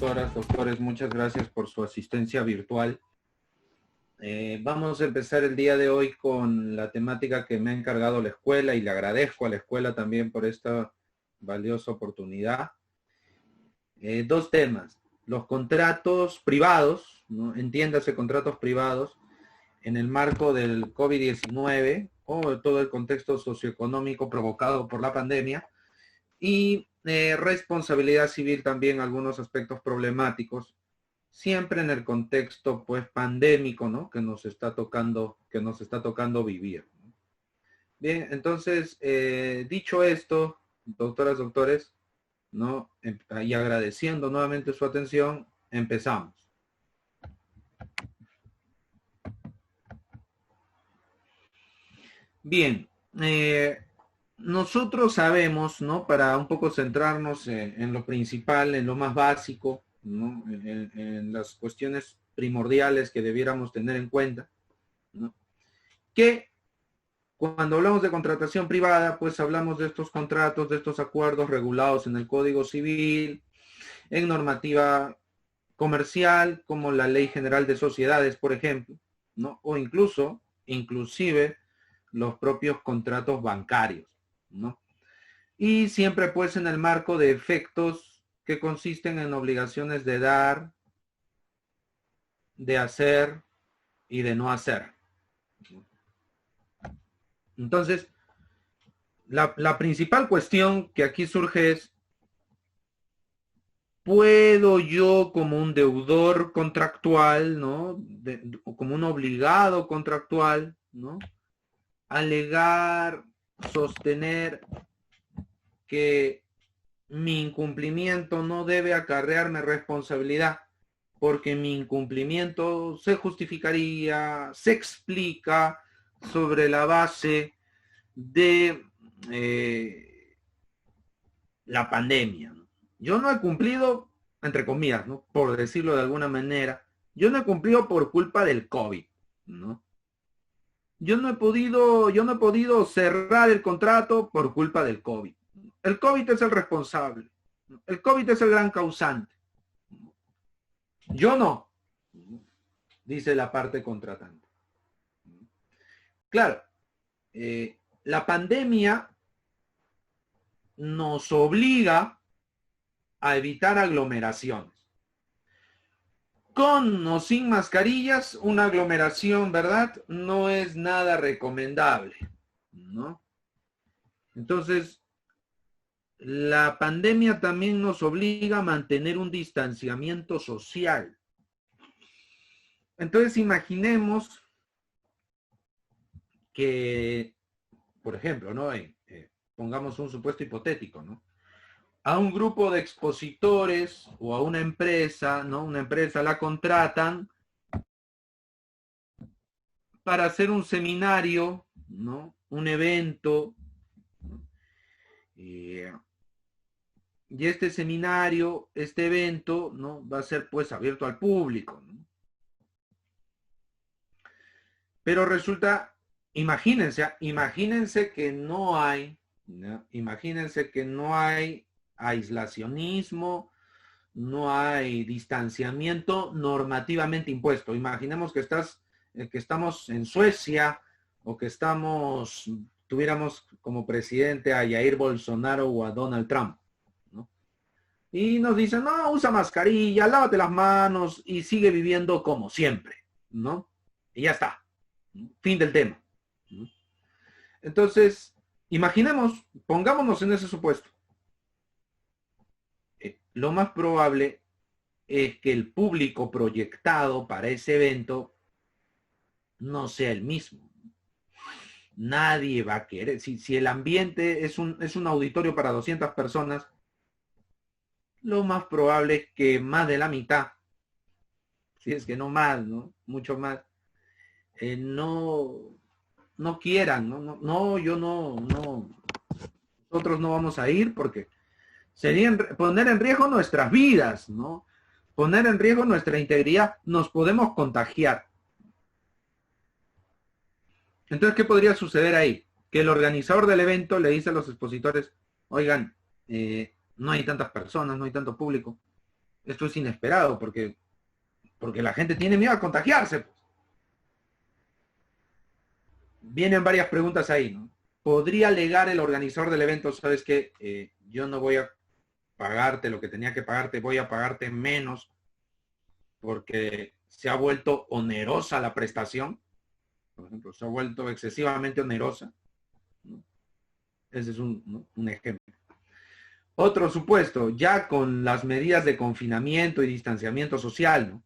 doctoras, doctores, muchas gracias por su asistencia virtual. Vamos a empezar el día de hoy con la temática que me ha encargado la escuela y le agradezco a la escuela también por esta valiosa oportunidad. Dos temas, los contratos privados, ¿no? Entiéndase contratos privados en el marco del COVID-19 o todo el contexto socioeconómico provocado por la pandemia y responsabilidad civil también, algunos aspectos problemáticos, siempre en el contexto pues pandémico, ¿no? que nos está tocando vivir. Bien, entonces, dicho esto, doctoras, doctores, ¿no? Y agradeciendo nuevamente su atención, empezamos. Bien, nosotros sabemos, ¿no? Para un poco centrarnos en lo principal, en lo más básico, ¿no? En las cuestiones primordiales que debiéramos tener en cuenta, ¿no? Que cuando hablamos de contratación privada, pues hablamos de estos contratos, de estos acuerdos regulados en el Código Civil, en normativa comercial, como la Ley General de Sociedades, por ejemplo, ¿no? O inclusive, los propios contratos bancarios, ¿no? Y siempre pues en el marco de efectos que consisten en obligaciones de dar, de hacer y de no hacer. Entonces, la principal cuestión que aquí surge es, ¿puedo yo como un deudor contractual, ¿no? Como un obligado contractual, ¿no? Alegar, sostener que mi incumplimiento no debe acarrearme responsabilidad, porque mi incumplimiento se justificaría, se explica sobre la base de la pandemia, ¿no? Yo no he cumplido, entre comillas, ¿no? Por decirlo de alguna manera, yo no he cumplido por culpa del COVID, ¿no? Yo no he podido cerrar el contrato por culpa del COVID. El COVID es el responsable. El COVID es el gran causante. Yo no, dice la parte contratante. Claro, la pandemia nos obliga a evitar aglomeraciones. Con o sin mascarillas, una aglomeración, ¿verdad? No es nada recomendable, ¿no? Entonces, la pandemia también nos obliga a mantener un distanciamiento social. Entonces, imaginemos que, por ejemplo, ¿no? Pongamos un supuesto hipotético, ¿no? A un grupo de expositores o a una empresa, ¿no? Una empresa la contratan para hacer un seminario, ¿no? Un evento, ¿no? Y este seminario, este evento, ¿no? Va a ser pues abierto al público, ¿no? Pero resulta, imagínense que no hay, ¿no? Imagínense que no hay aislacionismo, no hay distanciamiento normativamente impuesto. Imaginemos que estamos en Suecia o que tuviéramos como presidente a Jair Bolsonaro o a Donald Trump, ¿no? Y nos dicen, no, usa mascarilla, lávate las manos y sigue viviendo como siempre, ¿no? Y ya está. Fin del tema, ¿no? Entonces, pongámonos en ese supuesto. Lo más probable es que el público proyectado para ese evento no sea el mismo. Nadie va a querer. Si el ambiente es un auditorio para 200 personas, lo más probable es que más de la mitad, si es que no más, ¿no? Mucho más, no quieran, nosotros no vamos a ir porque sería poner en riesgo nuestras vidas, ¿no? Poner en riesgo nuestra integridad, nos podemos contagiar. Entonces, ¿qué podría suceder ahí? Que el organizador del evento le dice a los expositores, oigan, no hay tantas personas, no hay tanto público, Esto es inesperado porque la gente tiene miedo a contagiarse. Vienen varias preguntas ahí, ¿no? ¿Podría alegar el organizador del evento, sabes qué? Yo no voy a pagarte lo que tenía que pagarte, voy a pagarte menos porque se ha vuelto onerosa la prestación? Por ejemplo, se ha vuelto excesivamente onerosa, ¿no? Ese es un ejemplo. Otro supuesto, ya con las medidas de confinamiento y distanciamiento social, ¿no?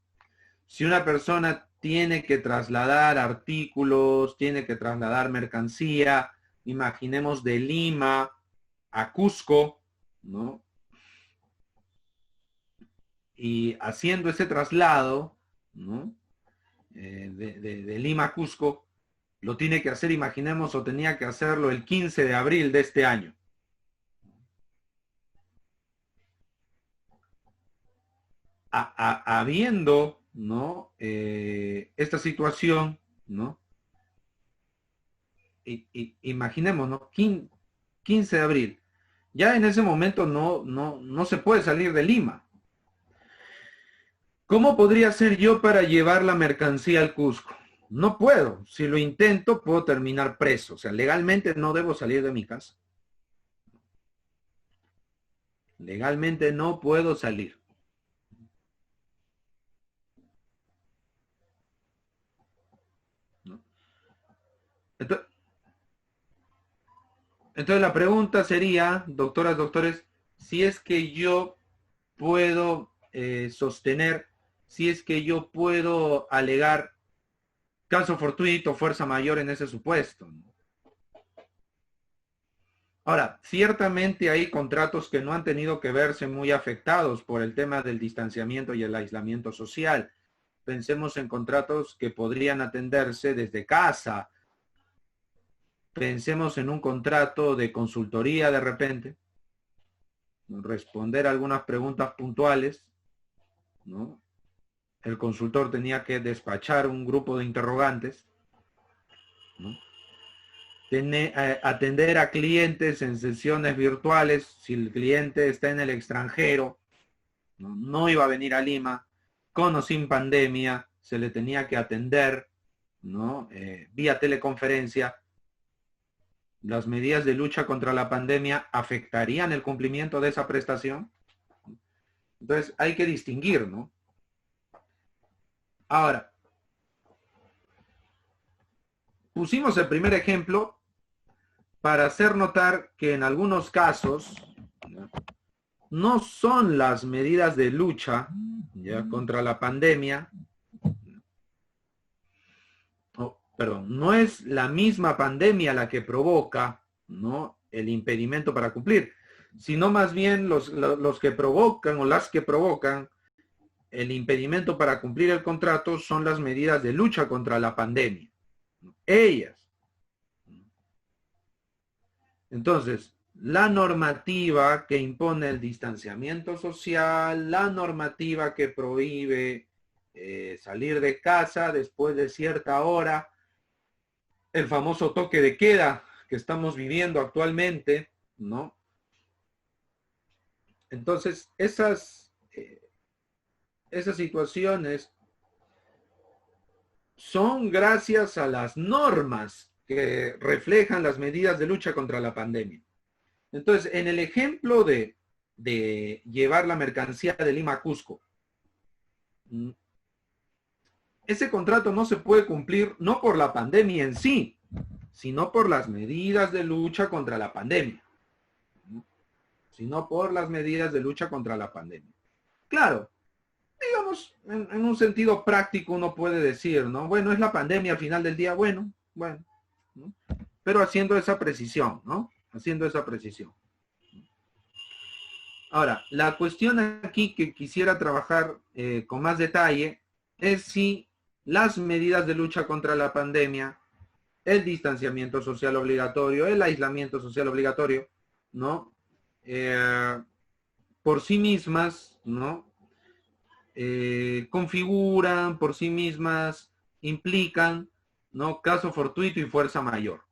Si una persona tiene que trasladar artículos, tiene que trasladar mercancía, imaginemos de Lima a Cusco, ¿no? Y haciendo ese traslado, ¿no? De Lima a Cusco, lo tiene que hacer, imaginemos, o tenía que hacerlo el 15 de abril de este año. Habiendo, ¿no? Esta situación, ¿no? Imaginemos, ¿no? 15 de abril. Ya en ese momento no se puede salir de Lima. ¿Cómo podría ser yo para llevar la mercancía al Cusco? No puedo. Si lo intento, puedo terminar preso. O sea, legalmente no debo salir de mi casa. Legalmente no puedo salir. ¿No? Entonces la pregunta sería, doctoras, doctores, si es que yo puedo sostener, si es que yo puedo alegar caso fortuito, fuerza mayor en ese supuesto, ¿no? Ahora, ciertamente hay contratos que no han tenido que verse muy afectados por el tema del distanciamiento y el aislamiento social. Pensemos en contratos que podrían atenderse desde casa. Pensemos en un contrato de consultoría de repente, responder algunas preguntas puntuales, ¿no? El consultor tenía que despachar un grupo de interrogantes, ¿no? Atender a clientes en sesiones virtuales, si el cliente está en el extranjero, no iba a venir a Lima, con o sin pandemia, se le tenía que atender, ¿no? Vía teleconferencia. ¿Las medidas de lucha contra la pandemia afectarían el cumplimiento de esa prestación? Entonces hay que distinguir, ¿no? Ahora, pusimos el primer ejemplo para hacer notar que en algunos casos, ¿no?, no son las medidas de lucha, ¿ya?, contra la pandemia, perdón, no es la misma pandemia la que provoca, ¿no?, el impedimento para cumplir, sino más bien los que provocan o las que provocan el impedimento para cumplir el contrato son las medidas de lucha contra la pandemia. Ellas. Entonces, la normativa que impone el distanciamiento social, la normativa que prohíbe salir de casa después de cierta hora, el famoso toque de queda que estamos viviendo actualmente, ¿no? Entonces, esas situaciones son gracias a las normas que reflejan las medidas de lucha contra la pandemia. Entonces, en el ejemplo de llevar la mercancía de Lima a Cusco, ese contrato no se puede cumplir no por la pandemia en sí, sino por las medidas de lucha contra la pandemia. Sino por las medidas de lucha contra la pandemia. Claro, digamos, en un sentido práctico uno puede decir, ¿no? Bueno, es la pandemia al final del día, bueno, ¿no? Pero haciendo esa precisión, ¿no? Haciendo esa precisión. Ahora, la cuestión aquí que quisiera trabajar con más detalle es si las medidas de lucha contra la pandemia, el distanciamiento social obligatorio, el aislamiento social obligatorio, ¿no? Por sí mismas, ¿no? Configuran, por sí mismas, implican, ¿no?, caso fortuito y fuerza mayor.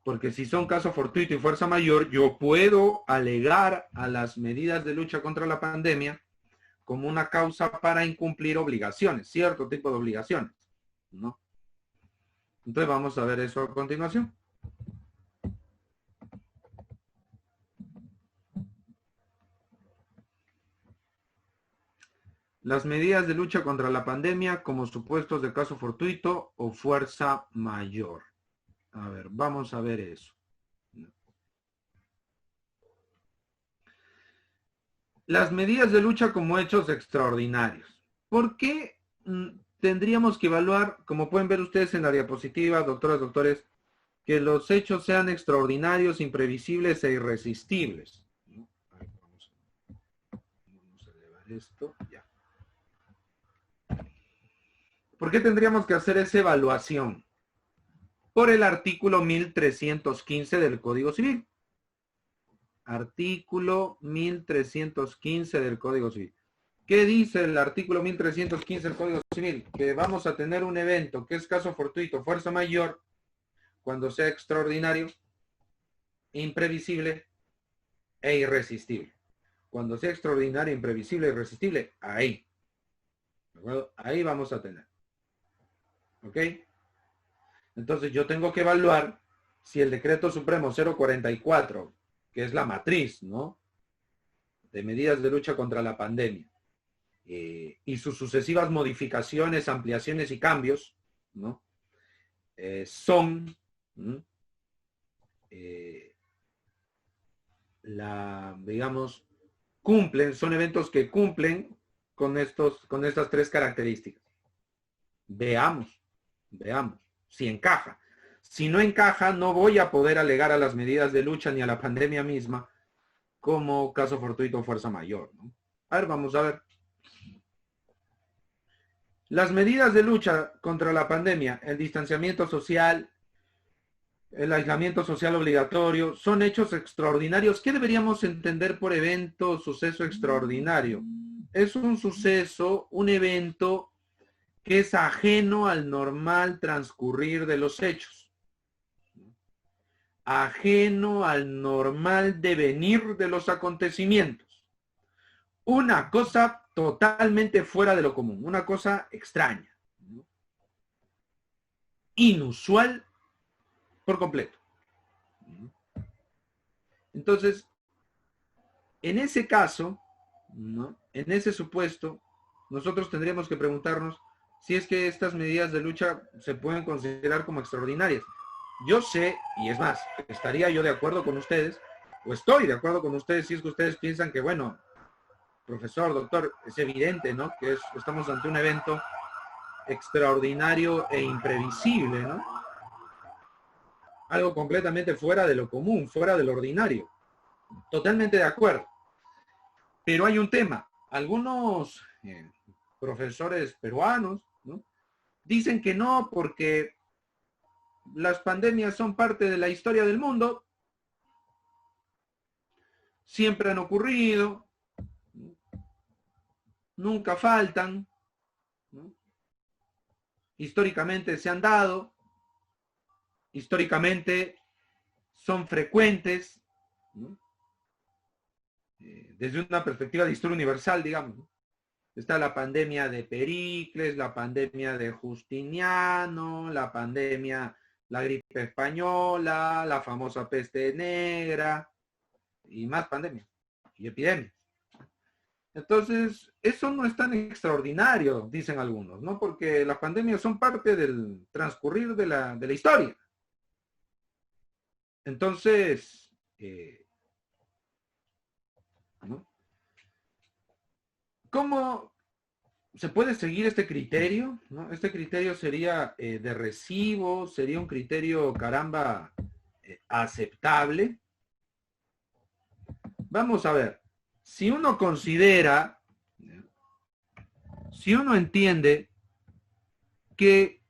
Porque si son caso fortuito y fuerza mayor, yo puedo alegar a las medidas de lucha contra la pandemia como una causa para incumplir obligaciones, cierto tipo de obligaciones, ¿no? Entonces vamos a ver eso a continuación. Las medidas de lucha contra la pandemia como supuestos de caso fortuito o fuerza mayor. A ver, vamos a ver eso. Las medidas de lucha como hechos extraordinarios. ¿Por qué tendríamos que evaluar, como pueden ver ustedes en la diapositiva, doctoras, doctores, que los hechos sean extraordinarios, imprevisibles e irresistibles? Vamos a elevar esto, ya. ¿Por qué tendríamos que hacer esa evaluación? Por el artículo 1315 del Código Civil. Artículo 1315 del Código Civil. ¿Qué dice el artículo 1315 del Código Civil? Que vamos a tener un evento que es caso fortuito, fuerza mayor, cuando sea extraordinario, imprevisible e irresistible. Cuando sea extraordinario, imprevisible e irresistible, ahí. ¿De acuerdo? Ahí vamos a tener. ¿Ok? Entonces yo tengo que evaluar si el decreto supremo 044, que es la matriz, ¿no?, de medidas de lucha contra la pandemia, y sus sucesivas modificaciones, ampliaciones y cambios, ¿no?, son digamos, son eventos que cumplen con estas tres características. Veamos si encaja. Si no encaja, no voy a poder alegar a las medidas de lucha ni a la pandemia misma como caso fortuito o fuerza mayor, ¿no? A ver, vamos a ver. Las medidas de lucha contra la pandemia, el distanciamiento social, el aislamiento social obligatorio, son hechos extraordinarios. ¿Qué deberíamos entender por evento o suceso extraordinario? Es un suceso, un evento que es ajeno al normal transcurrir de los hechos, ajeno al normal devenir de los acontecimientos. Una cosa totalmente fuera de lo común, una cosa extraña, ¿no?, inusual por completo. Entonces, en ese caso, ¿no?, en ese supuesto, nosotros tendríamos que preguntarnos si es que estas medidas de lucha se pueden considerar como extraordinarias. Yo sé, y es más, estaría yo de acuerdo con ustedes, o estoy de acuerdo con ustedes, si es que ustedes piensan que, bueno, profesor, doctor, es evidente, ¿no?, que estamos ante un evento extraordinario e imprevisible, ¿no? Algo completamente fuera de lo común, fuera de lo ordinario. Totalmente de acuerdo. Pero hay un tema. Algunos profesores peruanos, ¿no?, dicen que no, porque las pandemias son parte de la historia del mundo, siempre han ocurrido, ¿no?, nunca faltan, ¿no?, históricamente se han dado, históricamente son frecuentes, ¿no?, desde una perspectiva de historia universal, digamos, ¿no? Está la pandemia de Pericles, la pandemia de Justiniano, la gripe española, la famosa peste negra, y más pandemias y epidemias. Entonces, eso no es tan extraordinario, dicen algunos, ¿no? Porque las pandemias son parte del transcurrir de la historia. Entonces, ¿no?, ¿cómo se puede seguir este criterio, ¿no? Este criterio sería de recibo, sería un criterio, caramba, aceptable. Vamos a ver, si uno considera, si uno entiende que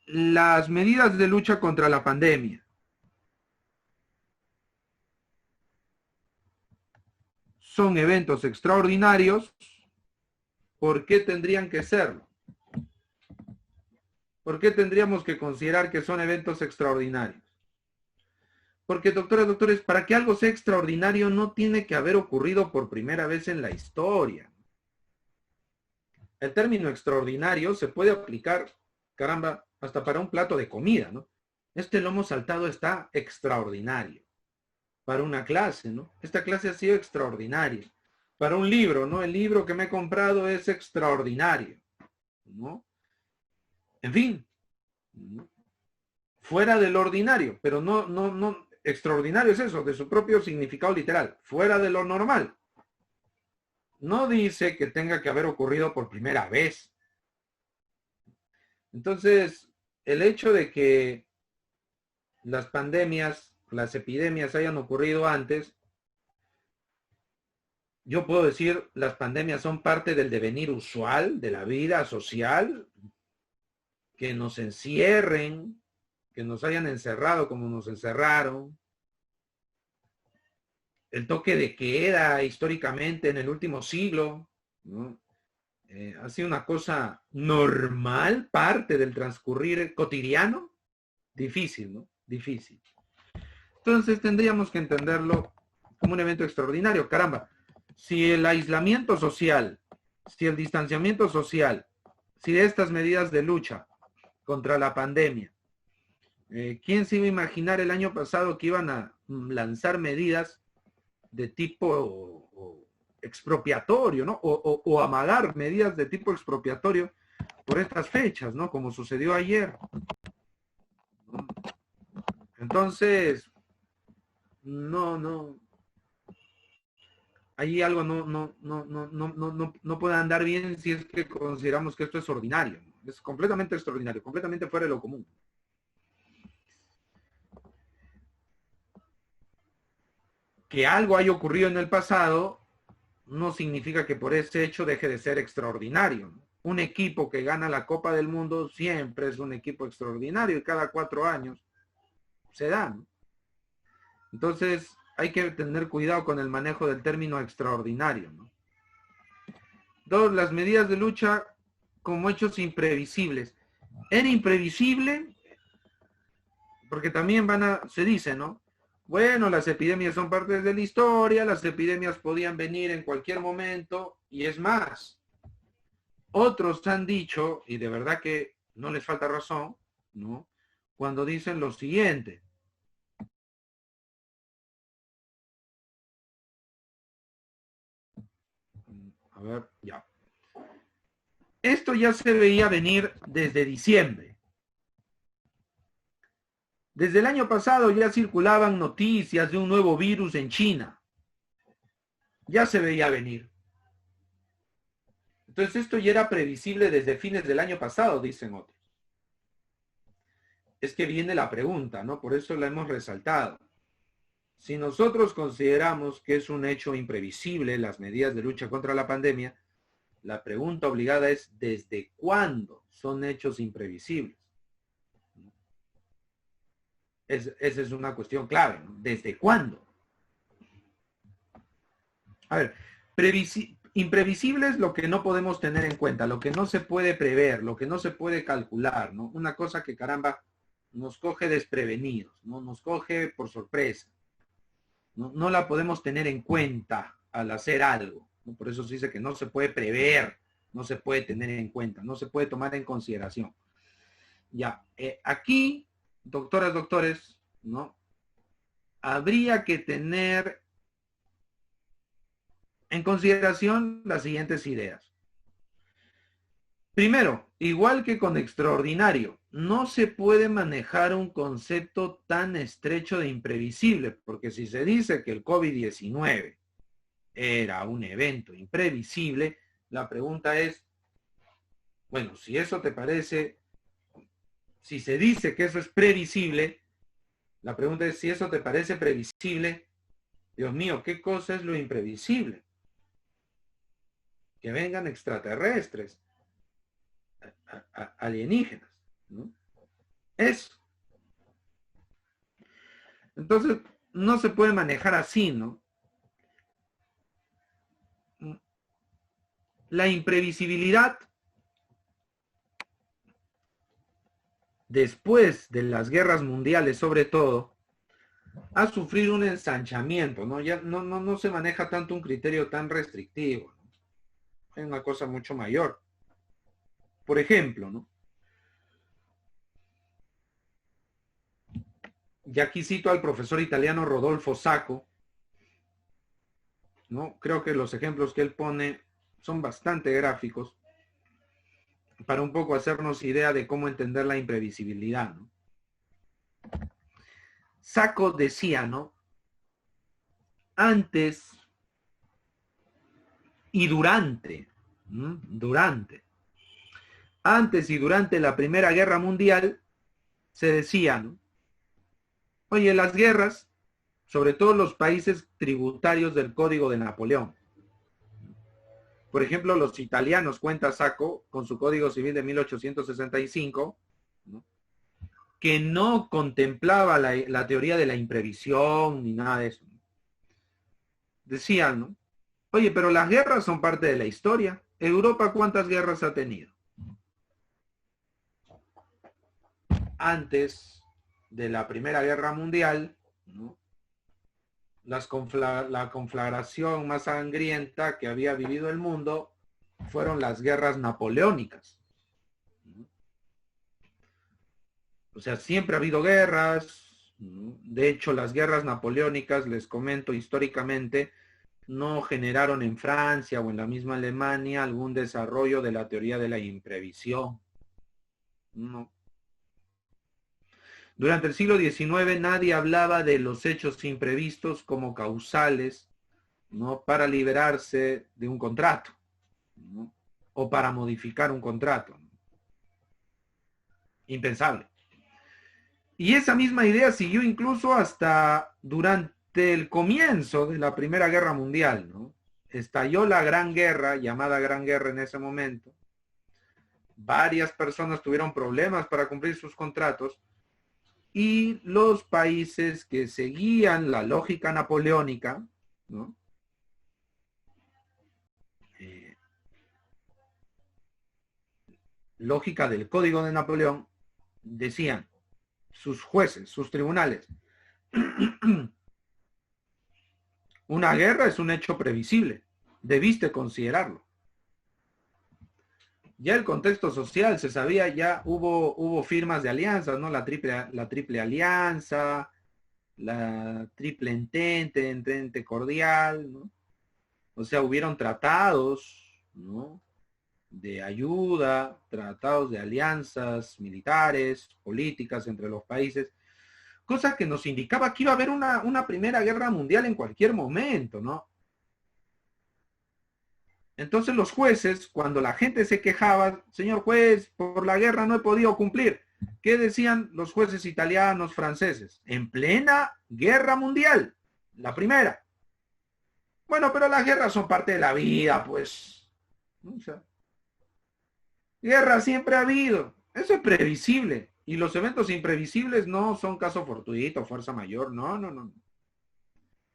las medidas de lucha contra la pandemia son eventos extraordinarios, ¿por qué tendrían que serlo? ¿Por qué tendríamos que considerar que son eventos extraordinarios? Porque, doctoras, doctores, para que algo sea extraordinario no tiene que haber ocurrido por primera vez en la historia. El término extraordinario se puede aplicar, caramba, hasta para un plato de comida, ¿no? Este lomo saltado está extraordinario. Para una clase, ¿no? Esta clase ha sido extraordinaria. Para un libro, ¿no? El libro que me he comprado es extraordinario, ¿no? En fin, ¿no? Fuera del ordinario, pero no, extraordinario es eso, de su propio significado literal, fuera de lo normal. No dice que tenga que haber ocurrido por primera vez. Entonces, el hecho de que las pandemias, las epidemias hayan ocurrido antes, yo puedo decir, las pandemias son parte del devenir usual de la vida social, que nos encierren, que nos hayan encerrado como nos encerraron. El toque de queda históricamente en el último siglo, ¿no? Ha sido una cosa normal, parte del transcurrir cotidiano. Difícil, ¿no? Difícil. Entonces tendríamos que entenderlo como un evento extraordinario. Caramba, si el aislamiento social, si el distanciamiento social, si estas medidas de lucha contra la pandemia, ¿quién se iba a imaginar el año pasado que iban a lanzar medidas de tipo expropiatorio, ¿no? O amagar medidas de tipo expropiatorio por estas fechas, ¿no? Como sucedió ayer. Entonces, no, ahí algo no puede andar bien si es que consideramos que esto es ordinario. Es completamente extraordinario, completamente fuera de lo común. Que algo haya ocurrido en el pasado no significa que por ese hecho deje de ser extraordinario. Un equipo que gana la Copa del Mundo siempre es un equipo extraordinario y cada 4 años se da, ¿no? Entonces hay que tener cuidado con el manejo del término extraordinario, ¿no? Dos, las medidas de lucha como hechos imprevisibles. Era imprevisible porque también se dice, ¿no? Bueno, las epidemias son parte de la historia, las epidemias podían venir en cualquier momento y es más. Otros han dicho, y de verdad que no les falta razón, ¿no? Cuando dicen lo siguiente. A ver, ya. Esto ya se veía venir desde diciembre. Desde el año pasado ya circulaban noticias de un nuevo virus en China. Ya se veía venir. Entonces esto ya era previsible desde fines del año pasado, dicen otros. Es que viene la pregunta, ¿no? Por eso la hemos resaltado. Si nosotros consideramos que es un hecho imprevisible las medidas de lucha contra la pandemia, la pregunta obligada es ¿desde cuándo son hechos imprevisibles? Esa es una cuestión clave, ¿no? ¿Desde cuándo? A ver, imprevisible es lo que no podemos tener en cuenta, lo que no se puede prever, lo que no se puede calcular, ¿no? Una cosa que, caramba, nos coge desprevenidos, ¿no? Nos coge por sorpresa. No la podemos tener en cuenta al hacer algo, ¿no? Por eso se dice que no se puede prever, no se puede tener en cuenta, no se puede tomar en consideración. Ya, aquí, doctoras, doctores, ¿no? Habría que tener en consideración las siguientes ideas. Primero, igual que con extraordinario, no se puede manejar un concepto tan estrecho de imprevisible, porque si se dice que el COVID-19 era un evento imprevisible, la pregunta es, bueno, si eso te parece, si se dice que eso es previsible, la pregunta es si eso te parece previsible, Dios mío, ¿qué cosa es lo imprevisible? Que vengan extraterrestres, alienígenas, ¿no? Eso. Entonces, no se puede manejar así, ¿no? La imprevisibilidad después de las guerras mundiales sobre todo, ha sufrido un ensanchamiento, ¿no? Ya no se maneja tanto un criterio tan restrictivo, ¿no? Es una cosa mucho mayor. Por ejemplo, ¿no? Y aquí cito al profesor italiano Rodolfo Sacco, ¿no? Creo que los ejemplos que él pone son bastante gráficos para un poco hacernos idea de cómo entender la imprevisibilidad, ¿no? Sacco decía, ¿no? Antes y durante, antes y durante la Primera Guerra Mundial se decía, ¿no? Oye, las guerras, sobre todo los países tributarios del Código de Napoleón. Por ejemplo, los italianos, cuenta Sacco, con su Código Civil de 1865, ¿no? Que no contemplaba la teoría de la imprevisión ni nada de eso. Decían, ¿no? Oye, pero las guerras son parte de la historia. ¿Europa cuántas guerras ha tenido? Antes de la Primera Guerra Mundial, ¿no? La conflagración más sangrienta que había vivido el mundo fueron las guerras napoleónicas. O sea, siempre ha habido guerras. De hecho, las guerras napoleónicas, les comento históricamente, no generaron en Francia o en la misma Alemania algún desarrollo de la teoría de la imprevisión. No. Durante el siglo XIX nadie hablaba de los hechos imprevistos como causales, ¿no? Para liberarse de un contrato, ¿no? O para modificar un contrato. Impensable. Y esa misma idea siguió incluso hasta durante el comienzo de la Primera Guerra Mundial, ¿no? Estalló la Gran Guerra, llamada Gran Guerra en ese momento. Varias personas tuvieron problemas para cumplir sus contratos y los países que seguían la lógica napoleónica, ¿no? Lógica del Código de Napoleón, decían sus jueces, sus tribunales, una guerra es un hecho previsible, debiste considerarlo. Ya el contexto social se sabía, ya hubo firmas de alianzas, ¿no? La triple alianza, la triple entente cordial, ¿no? O sea, hubieron tratados, ¿no? De ayuda, tratados de alianzas militares, políticas entre los países, cosa que nos indicaba que iba a haber una primera guerra mundial en cualquier momento, ¿no? Entonces los jueces, cuando la gente se quejaba, señor juez, por la guerra no he podido cumplir, ¿qué decían los jueces italianos, franceses? En plena guerra mundial, la primera. Bueno, pero las guerras son parte de la vida, pues. O sea, guerra siempre ha habido. Eso es previsible. Y los eventos imprevisibles no son caso fortuito, fuerza mayor. No.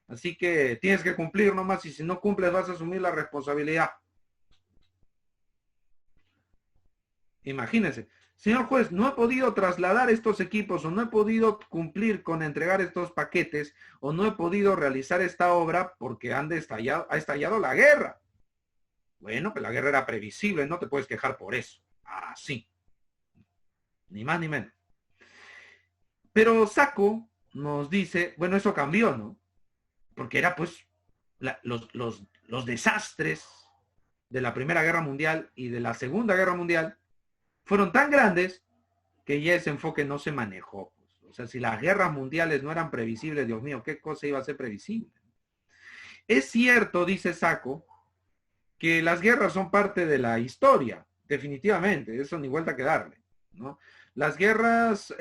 Así que tienes que cumplir nomás y si no cumples vas a asumir la responsabilidad. Imagínense, señor juez, no he podido trasladar estos equipos o no he podido cumplir con entregar estos paquetes o no he podido realizar esta obra porque ha estallado la guerra. Bueno, pues la guerra era previsible, no te puedes quejar por eso. Así. Ni más ni menos. Pero Sacco nos dice, bueno, eso cambió, ¿no? Porque era pues los desastres de la Primera Guerra Mundial y de la Segunda Guerra Mundial fueron tan grandes que ya ese enfoque no se manejó. O sea, si las guerras mundiales no eran previsibles, Dios mío, ¿qué cosa iba a ser previsible? Es cierto, dice Sacco, que las guerras son parte de la historia, definitivamente, eso ni vuelta que darle, ¿no? Las guerras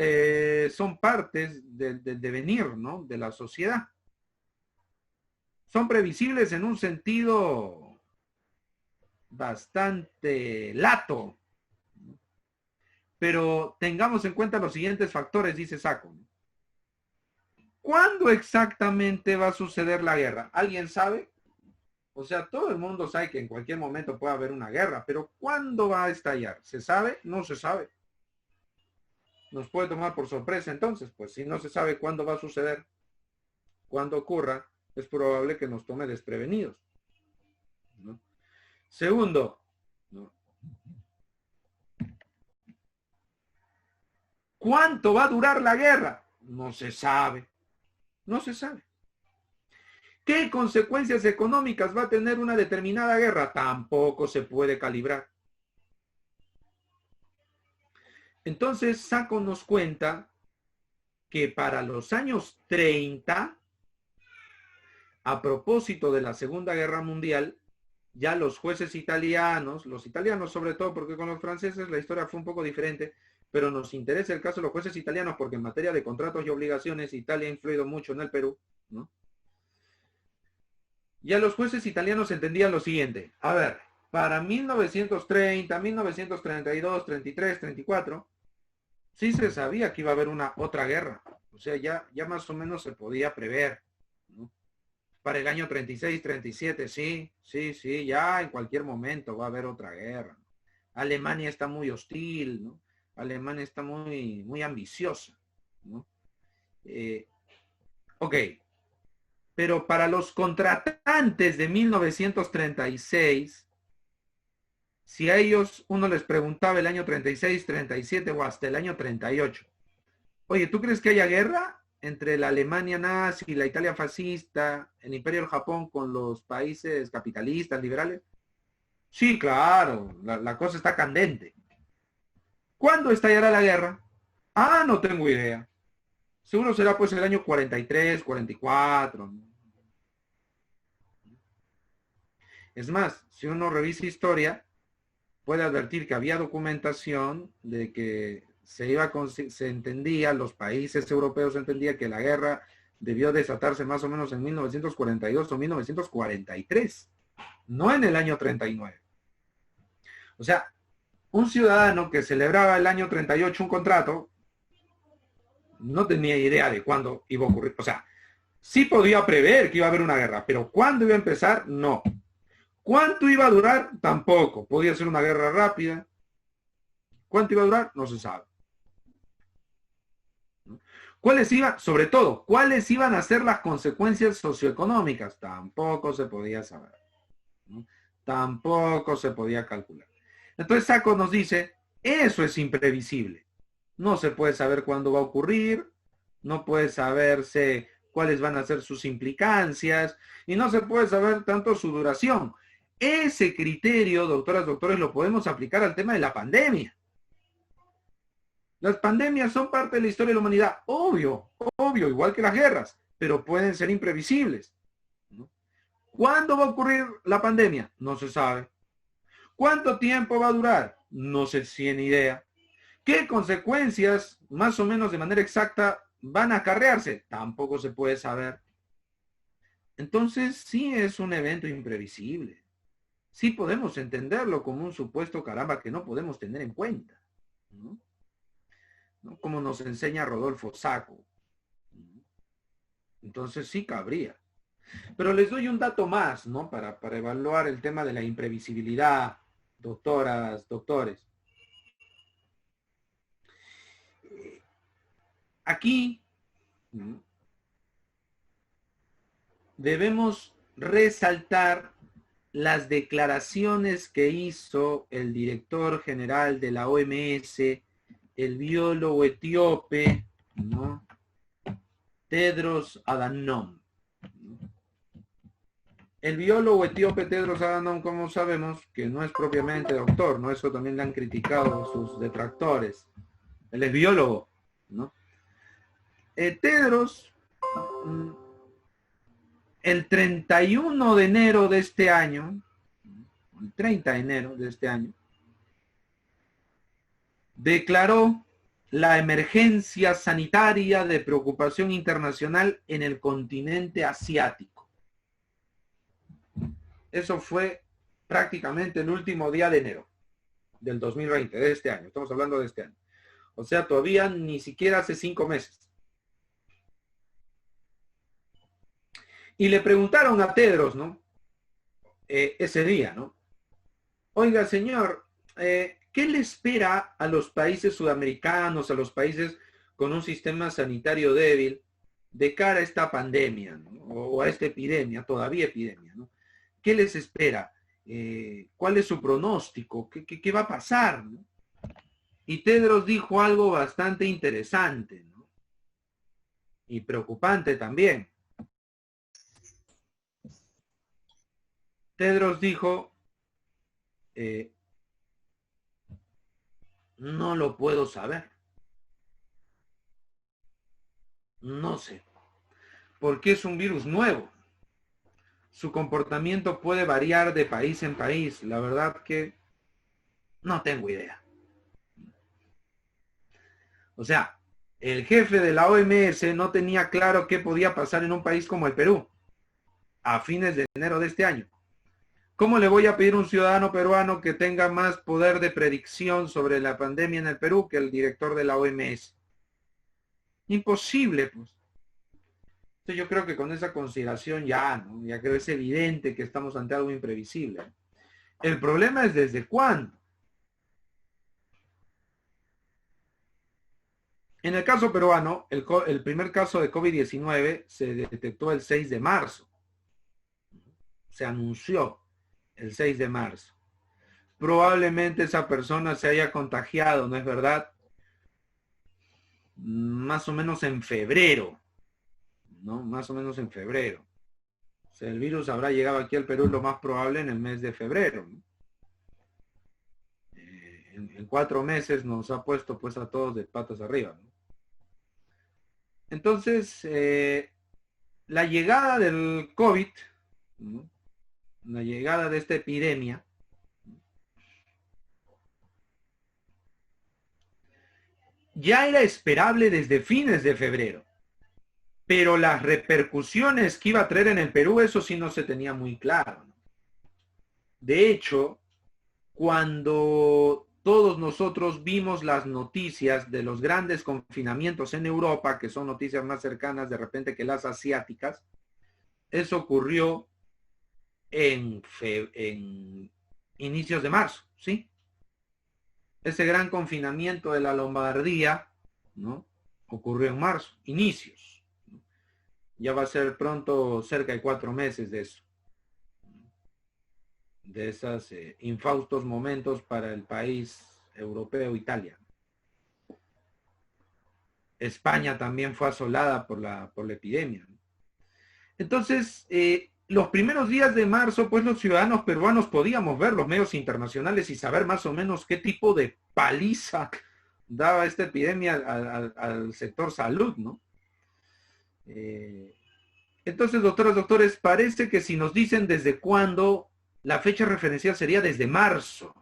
son partes del devenir, ¿no? De la sociedad. Son previsibles en un sentido bastante lato. Pero tengamos en cuenta los siguientes factores, dice Sacco. ¿Cuándo exactamente va a suceder la guerra? ¿Alguien sabe? O sea, todo el mundo sabe que en cualquier momento puede haber una guerra, pero ¿cuándo va a estallar? ¿Se sabe? No se sabe. Nos puede tomar por sorpresa entonces, pues si no se sabe cuándo va a suceder, cuándo ocurra, es probable que nos tome desprevenidos, ¿no? Segundo, ¿no? ¿Cuánto va a durar la guerra? No se sabe, no se sabe. ¿Qué consecuencias económicas va a tener una determinada guerra? Tampoco se puede calibrar. Entonces, Sacco nos cuenta que para los años 30, a propósito de la Segunda Guerra Mundial, ya los jueces italianos, los italianos sobre todo, porque con los franceses la historia fue un poco diferente, pero nos interesa el caso de los jueces italianos porque en materia de contratos y obligaciones Italia ha influido mucho en el Perú, ¿no? Ya los jueces italianos entendían lo siguiente: a ver, para 1930, 1932, 33, 34, sí se sabía que iba a haber una otra guerra. O sea, ya más o menos se podía prever, ¿no? Para el año 36, 37, sí, ya en cualquier momento va a haber otra guerra. Alemania está muy hostil, ¿no? Alemania está muy ambiciosa, ¿no? Ok, pero para los contratantes de 1936, si a ellos uno les preguntaba el año 36, 37 o hasta el año 38, oye, ¿tú crees que haya guerra entre la Alemania nazi, la Italia fascista, el Imperio del Japón con los países capitalistas, liberales? Sí, claro, la cosa está candente. ¿Cuándo estallará la guerra? Ah, no tengo idea. Seguro será pues el año 43, 44. Es más, si uno revisa historia, puede advertir que había documentación de que se entendía, los países europeos entendían que la guerra debió desatarse más o menos en 1942 o 1943, no en el año 39. O sea, un ciudadano que celebraba el año 38 un contrato no tenía idea de cuándo iba a ocurrir. O sea, sí podía prever que iba a haber una guerra, pero ¿cuándo iba a empezar? No. ¿Cuánto iba a durar? Tampoco. Podía ser una guerra rápida. ¿Cuánto iba a durar? No se sabe. Sobre todo, cuáles iban a ser las consecuencias socioeconómicas? Tampoco se podía saber, ¿no? Tampoco se podía calcular. Entonces Sacco nos dice, eso es imprevisible. No se puede saber cuándo va a ocurrir, no puede saberse cuáles van a ser sus implicancias y no se puede saber tanto su duración. Ese criterio, doctoras, doctores, lo podemos aplicar al tema de la pandemia. Las pandemias son parte de la historia de la humanidad, obvio, igual que las guerras, pero pueden ser imprevisibles, ¿no? ¿Cuándo va a ocurrir la pandemia? No se sabe. ¿Cuánto tiempo va a durar? No se tiene idea. ¿Qué consecuencias, más o menos de manera exacta, van a acarrearse? Tampoco se puede saber. Entonces, sí es un evento imprevisible. Sí podemos entenderlo como un supuesto caramba que no podemos tener en cuenta, ¿no? ¿No? Como nos enseña Rodolfo Sacco. Entonces sí cabría. Pero les doy un dato más, ¿no? Para evaluar el tema de la imprevisibilidad, doctoras, doctores. Aquí debemos resaltar las declaraciones que hizo el director general de la OMS, el biólogo etíope, ¿no? Tedros Adhanom. El biólogo etíope Tedros Adhanom, como sabemos, que no es propiamente doctor, ¿no? Eso también le han criticado sus detractores. Él es biólogo, ¿no? Tedros, el 31 de enero de este año, el 30 de enero de este año, declaró la emergencia sanitaria de preocupación internacional en el continente asiático. Eso fue prácticamente el último día de enero del 2020, de este año. Estamos hablando de este año. O sea, todavía ni siquiera hace 5 meses. Y le preguntaron a Tedros, ¿no? Ese día, ¿no? Oiga, señor, ¿Qué le espera a los países sudamericanos, a los países con un sistema sanitario débil de cara a esta pandemia, ¿no? O a esta epidemia, todavía epidemia, ¿no? ¿Qué les espera? ¿Cuál es su pronóstico? ¿Qué va a pasar, ¿no? Y Tedros dijo algo bastante interesante, ¿no? Y preocupante también. Tedros dijo, no lo puedo saber. No sé. Porque es un virus nuevo. Su comportamiento puede variar de país en país. La verdad que no tengo idea. O sea, el jefe de la OMS no tenía claro qué podía pasar en un país como el Perú a fines de enero de este año. ¿Cómo le voy a pedir a un ciudadano peruano que tenga más poder de predicción sobre la pandemia en el Perú que el director de la OMS? Imposible, pues. Entonces yo creo que con esa consideración ya, ¿no? Ya creo que es evidente que estamos ante algo imprevisible. El problema es desde cuándo. En el caso peruano, el primer caso de COVID-19 se detectó el 6 de marzo. Se anunció el 6 de marzo. Probablemente esa persona se haya contagiado, ¿no es verdad? Más o menos en febrero, ¿no? Más o menos en febrero. O sea, el virus habrá llegado aquí al Perú lo más probable en el mes de febrero, ¿no? En 4 meses nos ha puesto pues a todos de patas arriba, ¿no? Entonces, la llegada del COVID, ¿no? La llegada de esta epidemia, ya era esperable desde fines de febrero, pero las repercusiones que iba a traer en el Perú, eso sí no se tenía muy claro, ¿no? De hecho, cuando todos nosotros vimos las noticias de los grandes confinamientos en Europa, que son noticias más cercanas de repente que las asiáticas, eso ocurrió en inicios de marzo, ¿sí? Ese gran confinamiento de la Lombardía, ¿no? Ocurrió en marzo, inicios. Ya va a ser pronto cerca de 4 meses de eso. De esos infaustos momentos para el país europeo, Italia. España también fue asolada por la epidemia. Entonces, los primeros días de marzo, pues los ciudadanos peruanos podíamos ver los medios internacionales y saber más o menos qué tipo de paliza daba esta epidemia al sector salud, ¿no? Entonces, doctores, parece que si nos dicen desde cuándo, la fecha referencial sería desde marzo.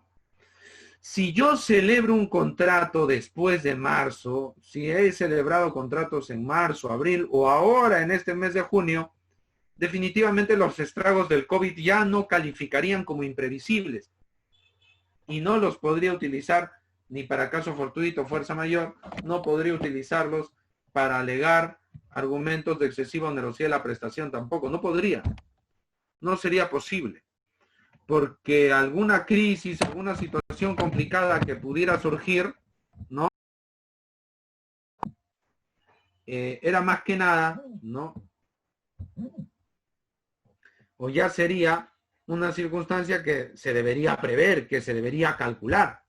Si yo celebro un contrato después de marzo, si he celebrado contratos en marzo, abril o ahora en este mes de junio, definitivamente los estragos del COVID ya no calificarían como imprevisibles y no los podría utilizar ni para caso fortuito, fuerza mayor, no podría utilizarlos para alegar argumentos de excesiva onerosidad de la prestación tampoco, no podría, no sería posible, porque alguna crisis, alguna situación complicada que pudiera surgir, ¿no? Era más que nada, ¿no? O ya sería una circunstancia que se debería prever, que se debería calcular.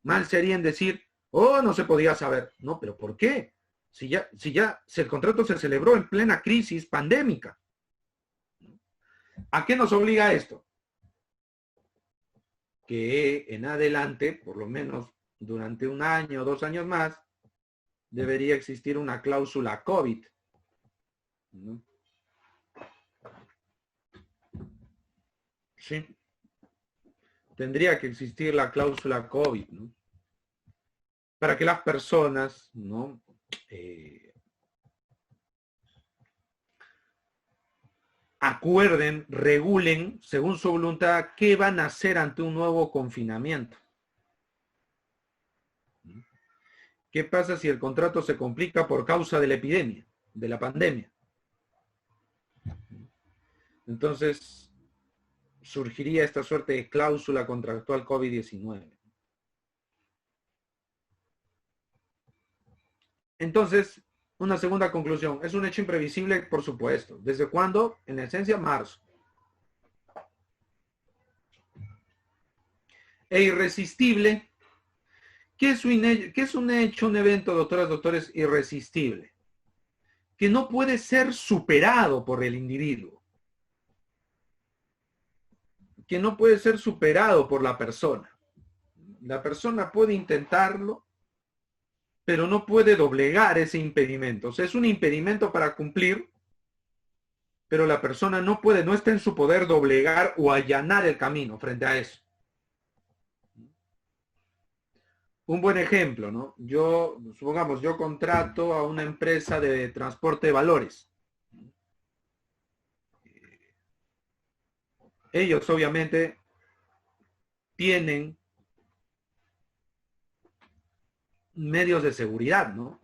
Mal sería en decir, oh, no se podía saber. No, pero ¿por qué? Si el contrato se celebró en plena crisis pandémica. ¿A qué nos obliga esto? Que en adelante, por lo menos durante 1 año o 2 años más, debería existir una cláusula COVID, ¿no? Sí. Tendría que existir la cláusula COVID, ¿no? Para que las personas, ¿no? Acuerden, regulen, según su voluntad, qué van a hacer ante un nuevo confinamiento. ¿Qué pasa si el contrato se complica por causa de la epidemia, de la pandemia? Entonces, surgiría esta suerte de cláusula contractual COVID-19. Entonces, una segunda conclusión. Es un hecho imprevisible, por supuesto. ¿Desde cuándo? En esencia, marzo. E irresistible. ¿Qué es un hecho, un evento, doctoras, doctores, irresistible? Que no puede ser superado por el individuo. Que no puede ser superado por la persona. La persona puede intentarlo, pero no puede doblegar ese impedimento. O sea, es un impedimento para cumplir, pero la persona no puede, no está en su poder doblegar o allanar el camino frente a eso. Un buen ejemplo, ¿no? Supongamos, yo contrato a una empresa de transporte de valores. Ellos obviamente tienen medios de seguridad, ¿no?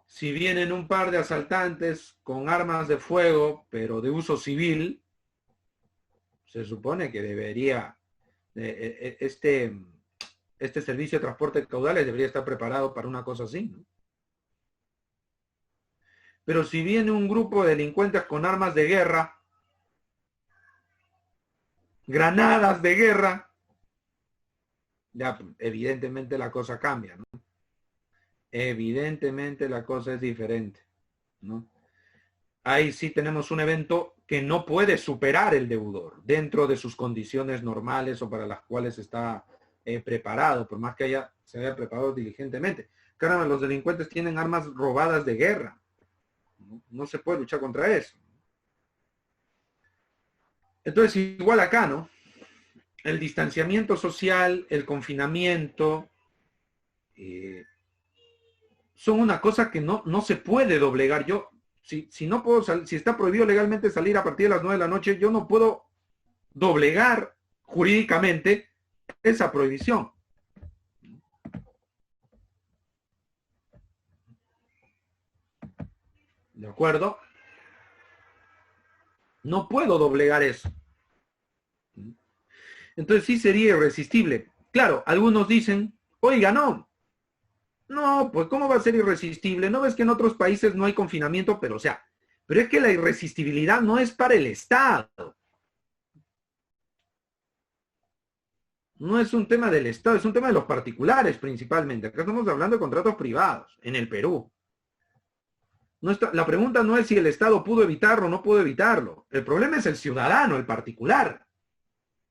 Si vienen un par de asaltantes con armas de fuego, pero de uso civil, se supone que debería, este servicio de transporte de caudales debería estar preparado para una cosa así, ¿no? Pero si viene un grupo de delincuentes con armas de guerra, granadas de guerra, ya evidentemente la cosa cambia, ¿no? Evidentemente la cosa es diferente, ¿no? Ahí sí tenemos un evento que no puede superar el deudor dentro de sus condiciones normales o para las cuales está preparado, por más que se haya preparado diligentemente. Caramba, los delincuentes tienen armas robadas de guerra. No se puede luchar contra eso. Entonces, igual acá, ¿no? El distanciamiento social, el confinamiento, son una cosa que no se puede doblegar. Si no puedo si está prohibido legalmente salir a partir de las 9 de la noche, yo no puedo doblegar jurídicamente esa prohibición. ¿De acuerdo? No puedo doblegar eso. Entonces sí sería irresistible. Claro, algunos dicen, oiga, no, pues ¿cómo va a ser irresistible? ¿No ves que en otros países no hay confinamiento? Pero es que la irresistibilidad no es para el Estado. No es un tema del Estado, es un tema de los particulares principalmente. Acá estamos hablando de contratos privados en el Perú. La pregunta no es si el Estado pudo evitarlo o no pudo evitarlo. El problema es el ciudadano, el particular.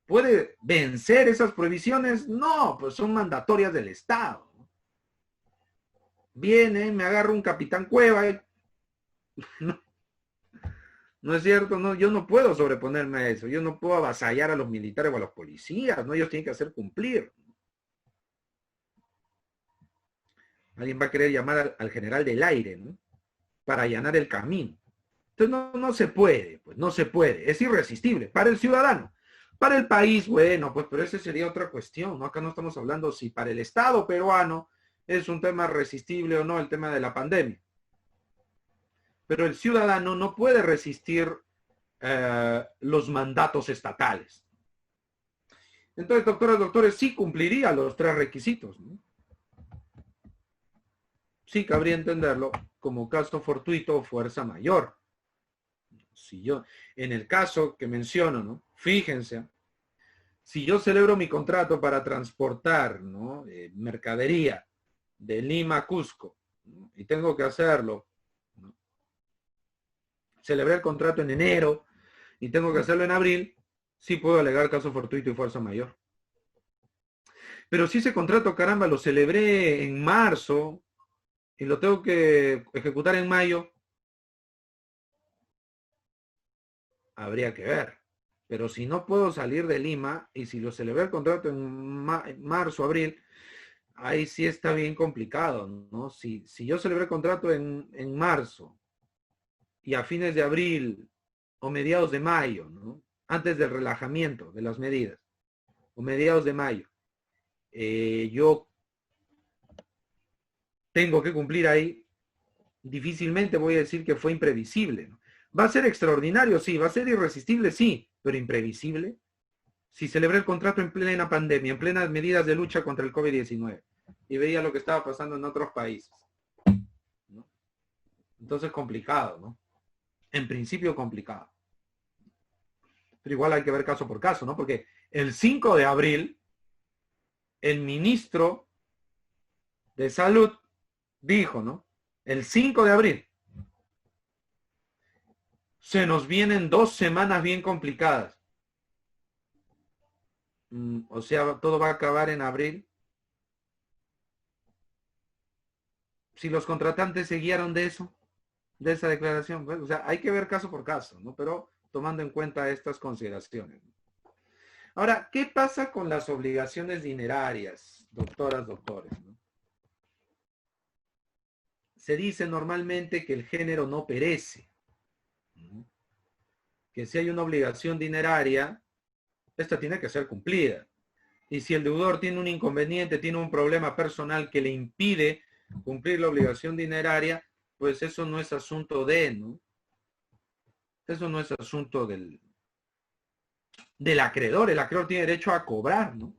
¿Puede vencer esas prohibiciones? No, pues son mandatorias del Estado. Viene, me agarra un capitán Cueva y... No es cierto, no, yo no puedo sobreponerme a eso, yo no puedo avasallar a los militares o a los policías, no, ellos tienen que hacer cumplir. Alguien va a querer llamar al general del aire, ¿no? Para allanar el camino. Entonces no se puede, pues no se puede, es irresistible para el ciudadano. Para el país, bueno, pues pero esa sería otra cuestión, ¿no? Acá no estamos hablando si para el Estado peruano es un tema resistible o no el tema de la pandemia. Pero el ciudadano no puede resistir los mandatos estatales. Entonces, doctoras, doctores, sí cumpliría los 3 requisitos, ¿no? Sí cabría entenderlo como caso fortuito o fuerza mayor. Si yo, en el caso que menciono, ¿no? Fíjense, si yo celebro mi contrato para transportar, ¿no? Mercadería de Lima a Cusco, ¿no? Y tengo que hacerlo, ¿no? Celebré el contrato en enero y tengo que hacerlo en abril, sí puedo alegar caso fortuito y fuerza mayor. Pero si ese contrato, caramba, lo celebré en marzo y lo tengo que ejecutar en mayo, habría que ver. Pero si no puedo salir de Lima y si lo celebré el contrato en marzo, abril, ahí sí está bien complicado, ¿no? Si yo celebré el contrato en marzo y a fines de abril o mediados de mayo, ¿no? Antes del relajamiento de las medidas, o mediados de mayo, yo tengo que cumplir ahí, difícilmente voy a decir que fue imprevisible, ¿no? ¿Va a ser extraordinario? Sí. ¿Va a ser irresistible? Sí. ¿Pero imprevisible? Si celebré el contrato en plena pandemia, en plenas medidas de lucha contra el COVID-19, y veía lo que estaba pasando en otros países, ¿no? Entonces complicado, ¿no? En principio complicado. Pero igual hay que ver caso por caso, ¿no? Porque el 5 de abril, el ministro de Salud dijo, ¿no? El 5 de abril, se nos vienen 2 semanas bien complicadas. O sea, todo va a acabar en abril. Si los contratantes se guiaron de eso, de esa declaración, pues, o sea, hay que ver caso por caso, ¿no? Pero tomando en cuenta estas consideraciones. Ahora, ¿qué pasa con las obligaciones dinerarias, doctoras, doctores, ¿no? Se dice normalmente que el género no perece, ¿no? Que si hay una obligación dineraria, esta tiene que ser cumplida. Y si el deudor tiene un inconveniente, tiene un problema personal que le impide cumplir la obligación dineraria, pues eso no es asunto de, ¿no? Eso no es asunto del acreedor. El acreedor tiene derecho a cobrar, ¿no?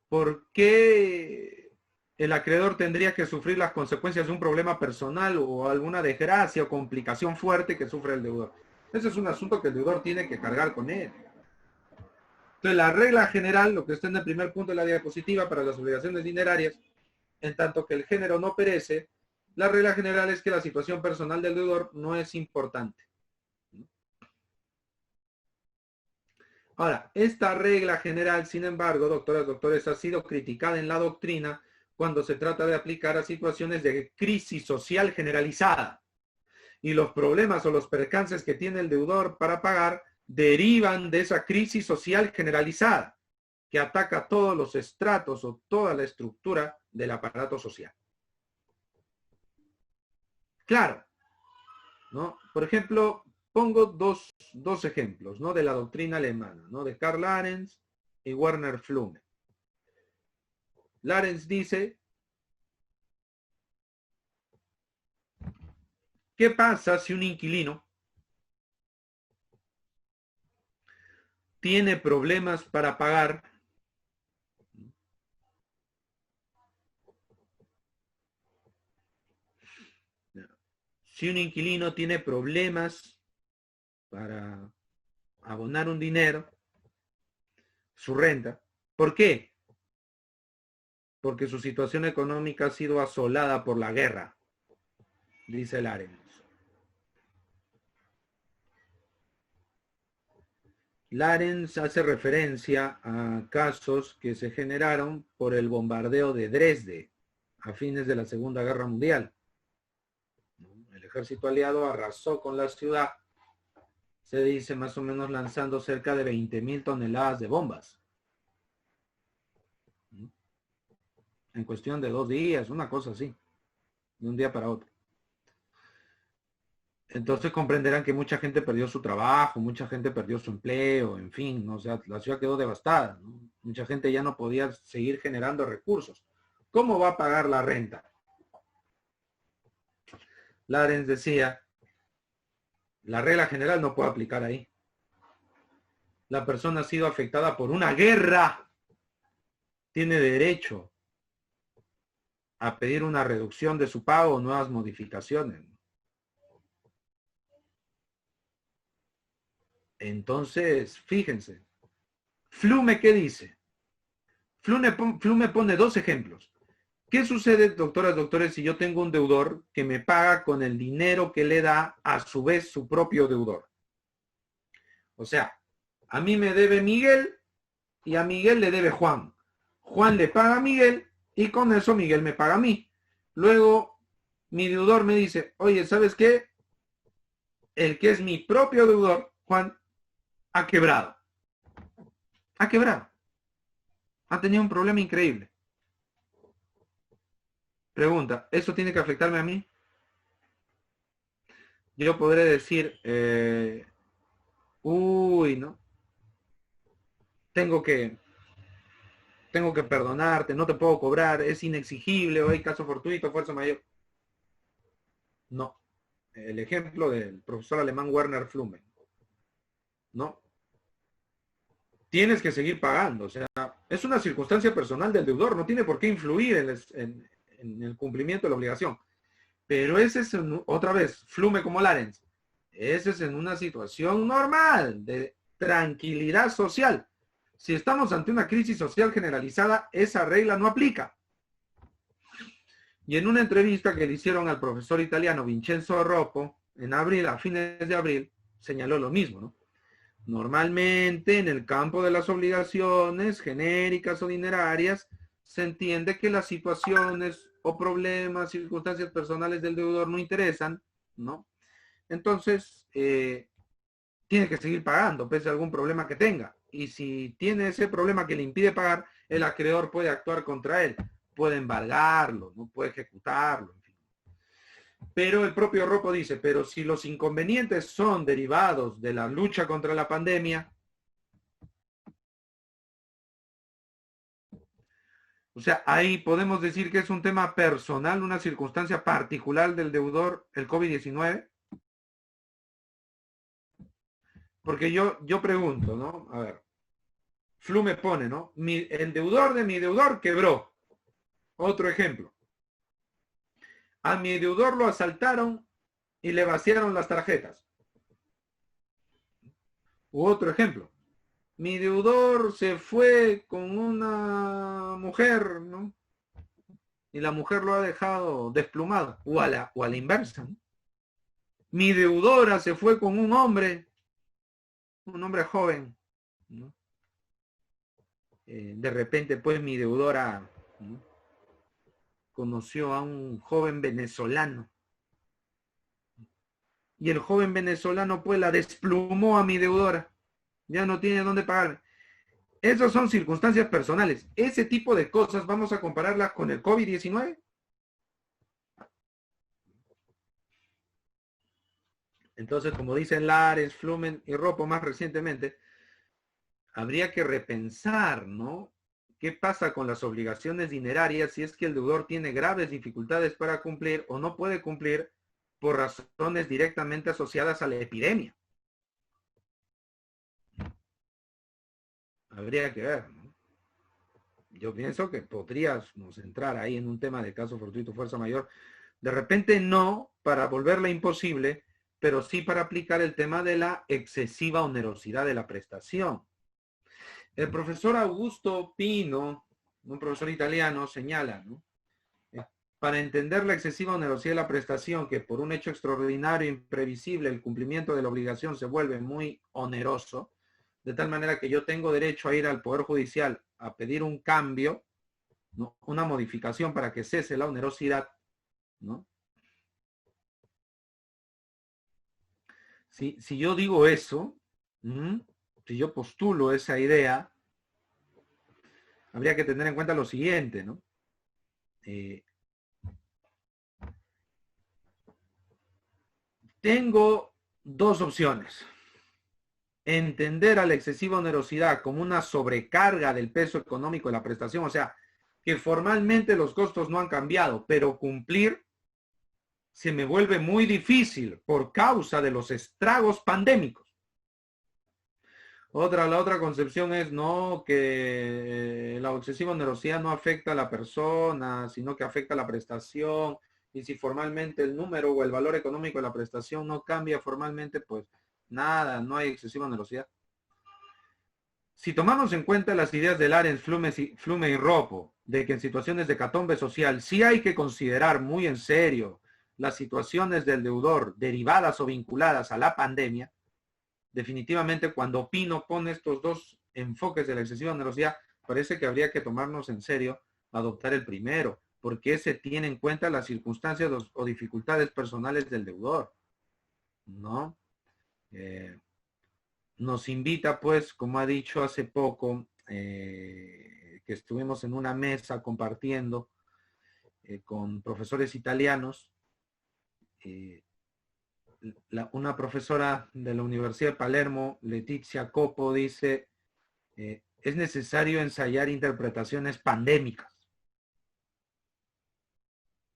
¿Por qué el acreedor tendría que sufrir las consecuencias de un problema personal o alguna desgracia o complicación fuerte que sufre el deudor? Ese es un asunto que el deudor tiene que cargar con él. Entonces, la regla general, lo que está en el primer punto de la diapositiva para las obligaciones dinerarias, en tanto que el género no perece, la regla general es que la situación personal del deudor no es importante. Ahora, esta regla general, sin embargo, doctoras, doctores, ha sido criticada en la doctrina cuando se trata de aplicar a situaciones de crisis social generalizada. Y los problemas o los percances que tiene el deudor para pagar derivan de esa crisis social generalizada que ataca todos los estratos o toda la estructura del aparato social. Claro, ¿no? Por ejemplo, pongo dos ejemplos, ¿no? De la doctrina alemana, ¿no? De Karl Arens y Werner Flume. Arens dice, ¿qué pasa si un inquilino tiene problemas para pagar si un inquilino tiene problemas para abonar un dinero, su renta? ¿Por qué? Porque su situación económica ha sido asolada por la guerra, dice Arens. Arens hace referencia a casos que se generaron por el bombardeo de Dresde a fines de la Segunda Guerra Mundial. El ejército aliado arrasó con la ciudad, se dice más o menos lanzando cerca de 20.000 toneladas de bombas. En cuestión de 2 días, una cosa así, de un día para otro. Entonces comprenderán que mucha gente perdió su trabajo, mucha gente perdió su empleo, en fin, ¿no? O sea, la ciudad quedó devastada, ¿no? Mucha gente ya no podía seguir generando recursos. ¿Cómo va a pagar la renta? Arens decía, la regla general no puede aplicar ahí. La persona ha sido afectada por una guerra. Tiene derecho a pedir una reducción de su pago o nuevas modificaciones. Entonces, fíjense, Flume, ¿qué dice? Flume pone 2 ejemplos. ¿Qué sucede, doctoras, doctores, si yo tengo un deudor que me paga con el dinero que le da a su vez su propio deudor? O sea, a mí me debe Miguel y a Miguel le debe Juan. Juan le paga a Miguel y con eso Miguel me paga a mí. Luego, mi deudor me dice, oye, ¿sabes qué? El que es mi propio deudor, Juan, ha quebrado. Ha quebrado. Ha tenido un problema increíble. Pregunta, ¿eso tiene que afectarme a mí? Yo podré decir, uy, ¿no? Tengo que perdonarte, no te puedo cobrar, es inexigible, o hay caso fortuito, fuerza mayor. No. El ejemplo del profesor alemán Werner Flume. No. Tienes que seguir pagando, o sea, Es una circunstancia personal del deudor, no tiene por qué influir en el cumplimiento de la obligación. Pero ese es, otra vez, Flume como Larens, ese es en una situación normal, de tranquilidad social. Si estamos ante una crisis social generalizada, esa regla no aplica. Y en una entrevista que le hicieron al profesor italiano Vincenzo Roppo, en abril, a fines de abril, señaló lo mismo, ¿no? Normalmente, en el campo de las obligaciones genéricas o dinerarias, se entiende que las situaciones o problemas, circunstancias personales del deudor no interesan, ¿no? Entonces, tiene que seguir pagando, pese a algún problema que tenga. Y si tiene ese problema que le impide pagar, el acreedor puede actuar contra él, puede embargarlo, no puede ejecutarlo, en fin. Pero el propio Roppo dice, pero si los inconvenientes son derivados de la lucha contra la pandemia, o sea, ahí podemos decir que es un tema personal, una circunstancia particular del deudor, el COVID-19. Porque yo pregunto, ¿no? A ver, Flu me pone, ¿no? El deudor de mi deudor quebró. Otro ejemplo. A mi deudor lo asaltaron y le vaciaron las tarjetas. U otro ejemplo. Mi deudor se fue con una mujer, ¿no? Y la mujer lo ha dejado desplumado. O a la inversa, ¿no? Mi deudora se fue con un hombre joven, ¿no? De repente, pues, mi deudora, ¿no?, conoció a un joven venezolano. Y el joven venezolano, pues, la desplumó a mi deudora. Ya no tiene dónde pagarme. Esas son circunstancias personales. Ese tipo de cosas vamos a compararlas con el COVID-19. Entonces, como dicen Lares, Flumen y Roppo más recientemente, habría que repensar, ¿no? ¿Qué pasa con las obligaciones dinerarias si es que el deudor tiene graves dificultades para cumplir o no puede cumplir por razones directamente asociadas a la epidemia? Habría que ver, ¿no? Yo pienso que podríamos entrar ahí en un tema de caso fortuito fuerza mayor. De repente no para volverla imposible, pero sí para aplicar el tema de la excesiva onerosidad de la prestación. El profesor Augusto Pino, un profesor italiano, señala, ¿no?, para entender la excesiva onerosidad de la prestación, que por un hecho extraordinario e imprevisible el cumplimiento de la obligación se vuelve muy oneroso, de tal manera que yo tengo derecho a ir al Poder Judicial a pedir un cambio, ¿no?, una modificación para que cese la onerosidad, ¿no? Si yo digo eso, si yo postulo esa idea, habría que tener en cuenta lo siguiente, ¿no? Tengo dos opciones. Entender a la excesiva onerosidad como una sobrecarga del peso económico de la prestación, o sea, que formalmente los costos no han cambiado, pero cumplir se me vuelve muy difícil por causa de los estragos pandémicos. La otra concepción es no, que la excesiva onerosidad no afecta a la persona, sino que afecta a la prestación, y si formalmente el número o el valor económico de la prestación no cambia formalmente, pues nada, no hay excesiva onerosidad. Si tomamos en cuenta las ideas de Larens, Flume y Roppo, de que en situaciones de hecatombe social sí hay que considerar muy en serio las situaciones del deudor derivadas o vinculadas a la pandemia, definitivamente cuando Pino pone estos dos enfoques de la excesiva onerosidad, parece que habría que tomarnos en serio adoptar el primero, porque ese tiene en cuenta las circunstancias o dificultades personales del deudor, ¿no? Nos invita, pues, como ha dicho hace poco, que estuvimos en una mesa compartiendo con profesores italianos, una profesora de la Universidad de Palermo, Letizia Coppo, dice, es necesario ensayar interpretaciones pandémicas.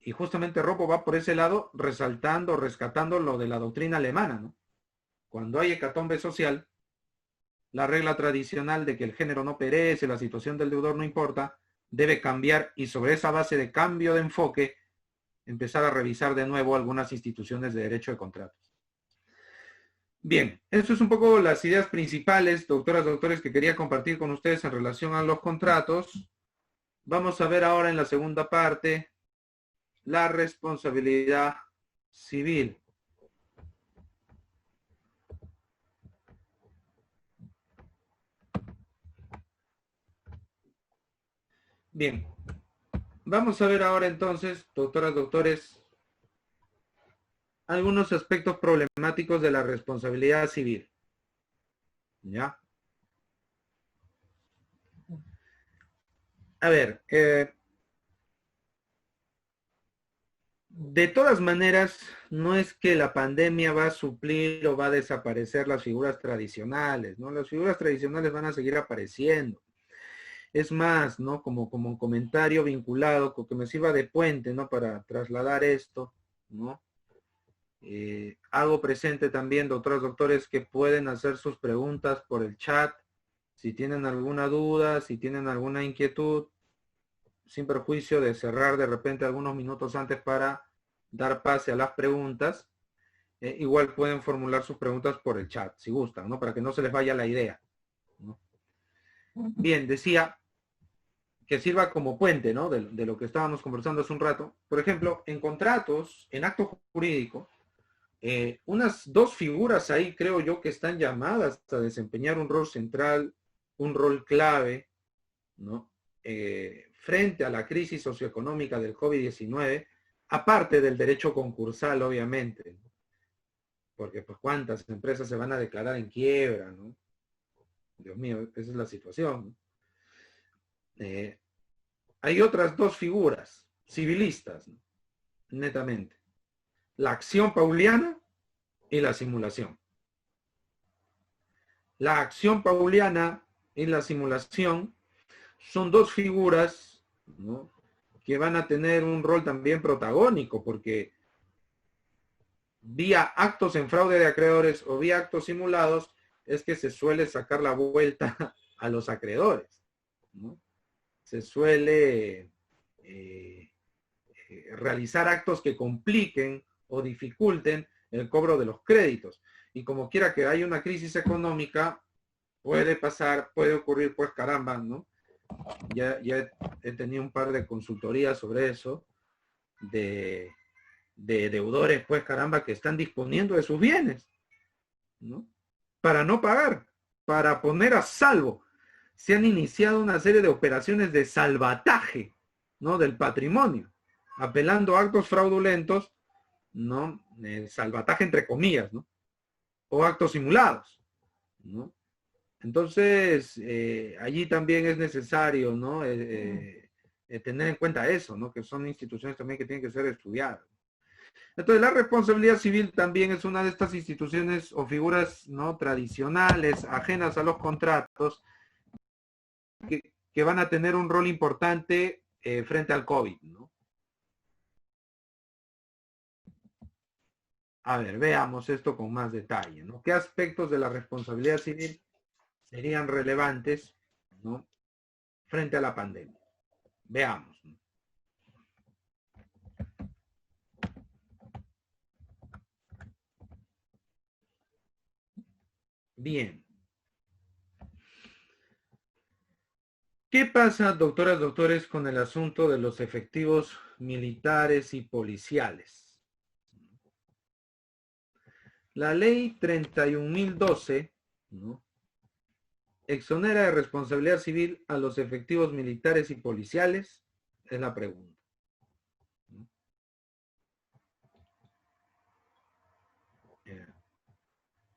Y justamente Roppo va por ese lado, resaltando, rescatando lo de la doctrina alemana, ¿no? Cuando hay hecatombe social, la regla tradicional de que el género no perece, la situación del deudor no importa, debe cambiar y sobre esa base de cambio de enfoque, empezar a revisar de nuevo algunas instituciones de derecho de contratos. Bien, eso es un poco las ideas principales, doctoras, doctores, que quería compartir con ustedes en relación a los contratos. Vamos a ver ahora en la segunda parte la responsabilidad civil. Bien, vamos a ver ahora entonces, doctoras, doctores, algunos aspectos problemáticos de la responsabilidad civil. ¿Ya? A ver, de todas maneras, no es que la pandemia va a suplir o va a desaparecer las figuras tradicionales, ¿no? Las figuras tradicionales van a seguir apareciendo. Es más, ¿no? Como un comentario vinculado, que me sirva de puente, ¿no? Para trasladar esto, ¿no? Hago presente también, doctoras, doctores, que pueden hacer sus preguntas por el chat. Si tienen alguna duda, si tienen alguna inquietud, sin perjuicio de cerrar de repente algunos minutos antes para dar pase a las preguntas, igual pueden formular sus preguntas por el chat, si gustan, ¿no? Para que no se les vaya la idea, ¿no? Bien, decía que sirva como puente, ¿no? De lo que estábamos conversando hace un rato. Por ejemplo, en contratos, en acto jurídico, unas dos figuras ahí creo yo que están llamadas a desempeñar un rol central, un rol clave, ¿no? Frente a la crisis socioeconómica del COVID-19, aparte del derecho concursal, obviamente, ¿no? Porque pues cuántas empresas se van a declarar en quiebra, ¿no? Dios mío, esa es la situación, ¿no? Hay otras dos figuras civilistas, ¿no? Netamente. La acción pauliana y la simulación. La acción pauliana y la simulación son dos figuras, ¿no? Que van a tener un rol también protagónico, porque vía actos en fraude de acreedores o vía actos simulados es que se suele sacar la vuelta a los acreedores, ¿no? Se suele realizar actos que compliquen o dificulten el cobro de los créditos. Y como quiera que haya una crisis económica, puede pasar, puede ocurrir, pues caramba, ¿no? Ya he tenido un par de consultorías sobre eso, de deudores, pues caramba, que están disponiendo de sus bienes, ¿no? Para no pagar, para poner a salvo. Se han iniciado una serie de operaciones de salvataje, ¿no? Del patrimonio, apelando a actos fraudulentos, ¿no? Salvataje entre comillas, ¿no? O actos simulados, ¿no? Entonces, allí también es necesario, ¿no? Tener en cuenta eso, ¿no? Que son instituciones también que tienen que ser estudiadas. Entonces, la responsabilidad civil también es una de estas instituciones o figuras, ¿no? Tradicionales, ajenas a los contratos, que van a tener un rol importante frente al COVID, ¿no? A ver, veamos esto con más detalle, ¿no? ¿Qué aspectos de la responsabilidad civil serían relevantes, ¿no? Frente a la pandemia? Veamos, ¿no? Bien. ¿Qué pasa, doctoras, doctores, con el asunto de los efectivos militares y policiales? La ley 31.012, ¿no? Exonera de responsabilidad civil a los efectivos militares y policiales, es la pregunta, ¿no?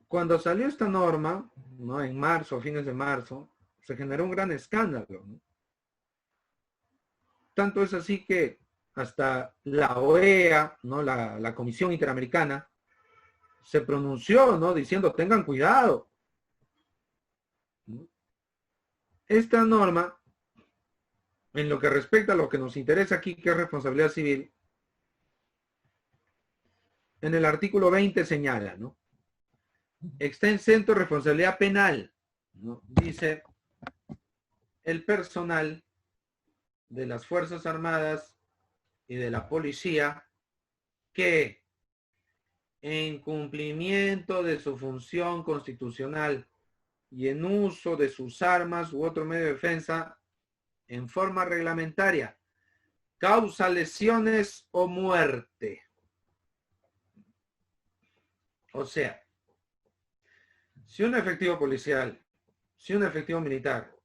Cuando salió esta norma, ¿no? En marzo, a fines de marzo, se generó un gran escándalo, ¿no? Tanto es así que hasta la OEA, ¿no? La Comisión Interamericana, se pronunció, ¿no? Diciendo, tengan cuidado, ¿no? Esta norma, en lo que respecta a lo que nos interesa aquí, que es responsabilidad civil, en el artículo 20 señala, ¿no? Está exento de responsabilidad penal, ¿no? Dice, el personal de las Fuerzas Armadas y de la policía que en cumplimiento de su función constitucional y en uso de sus armas u otro medio de defensa en forma reglamentaria causa lesiones o muerte. O sea, si un efectivo policial, si un efectivo militar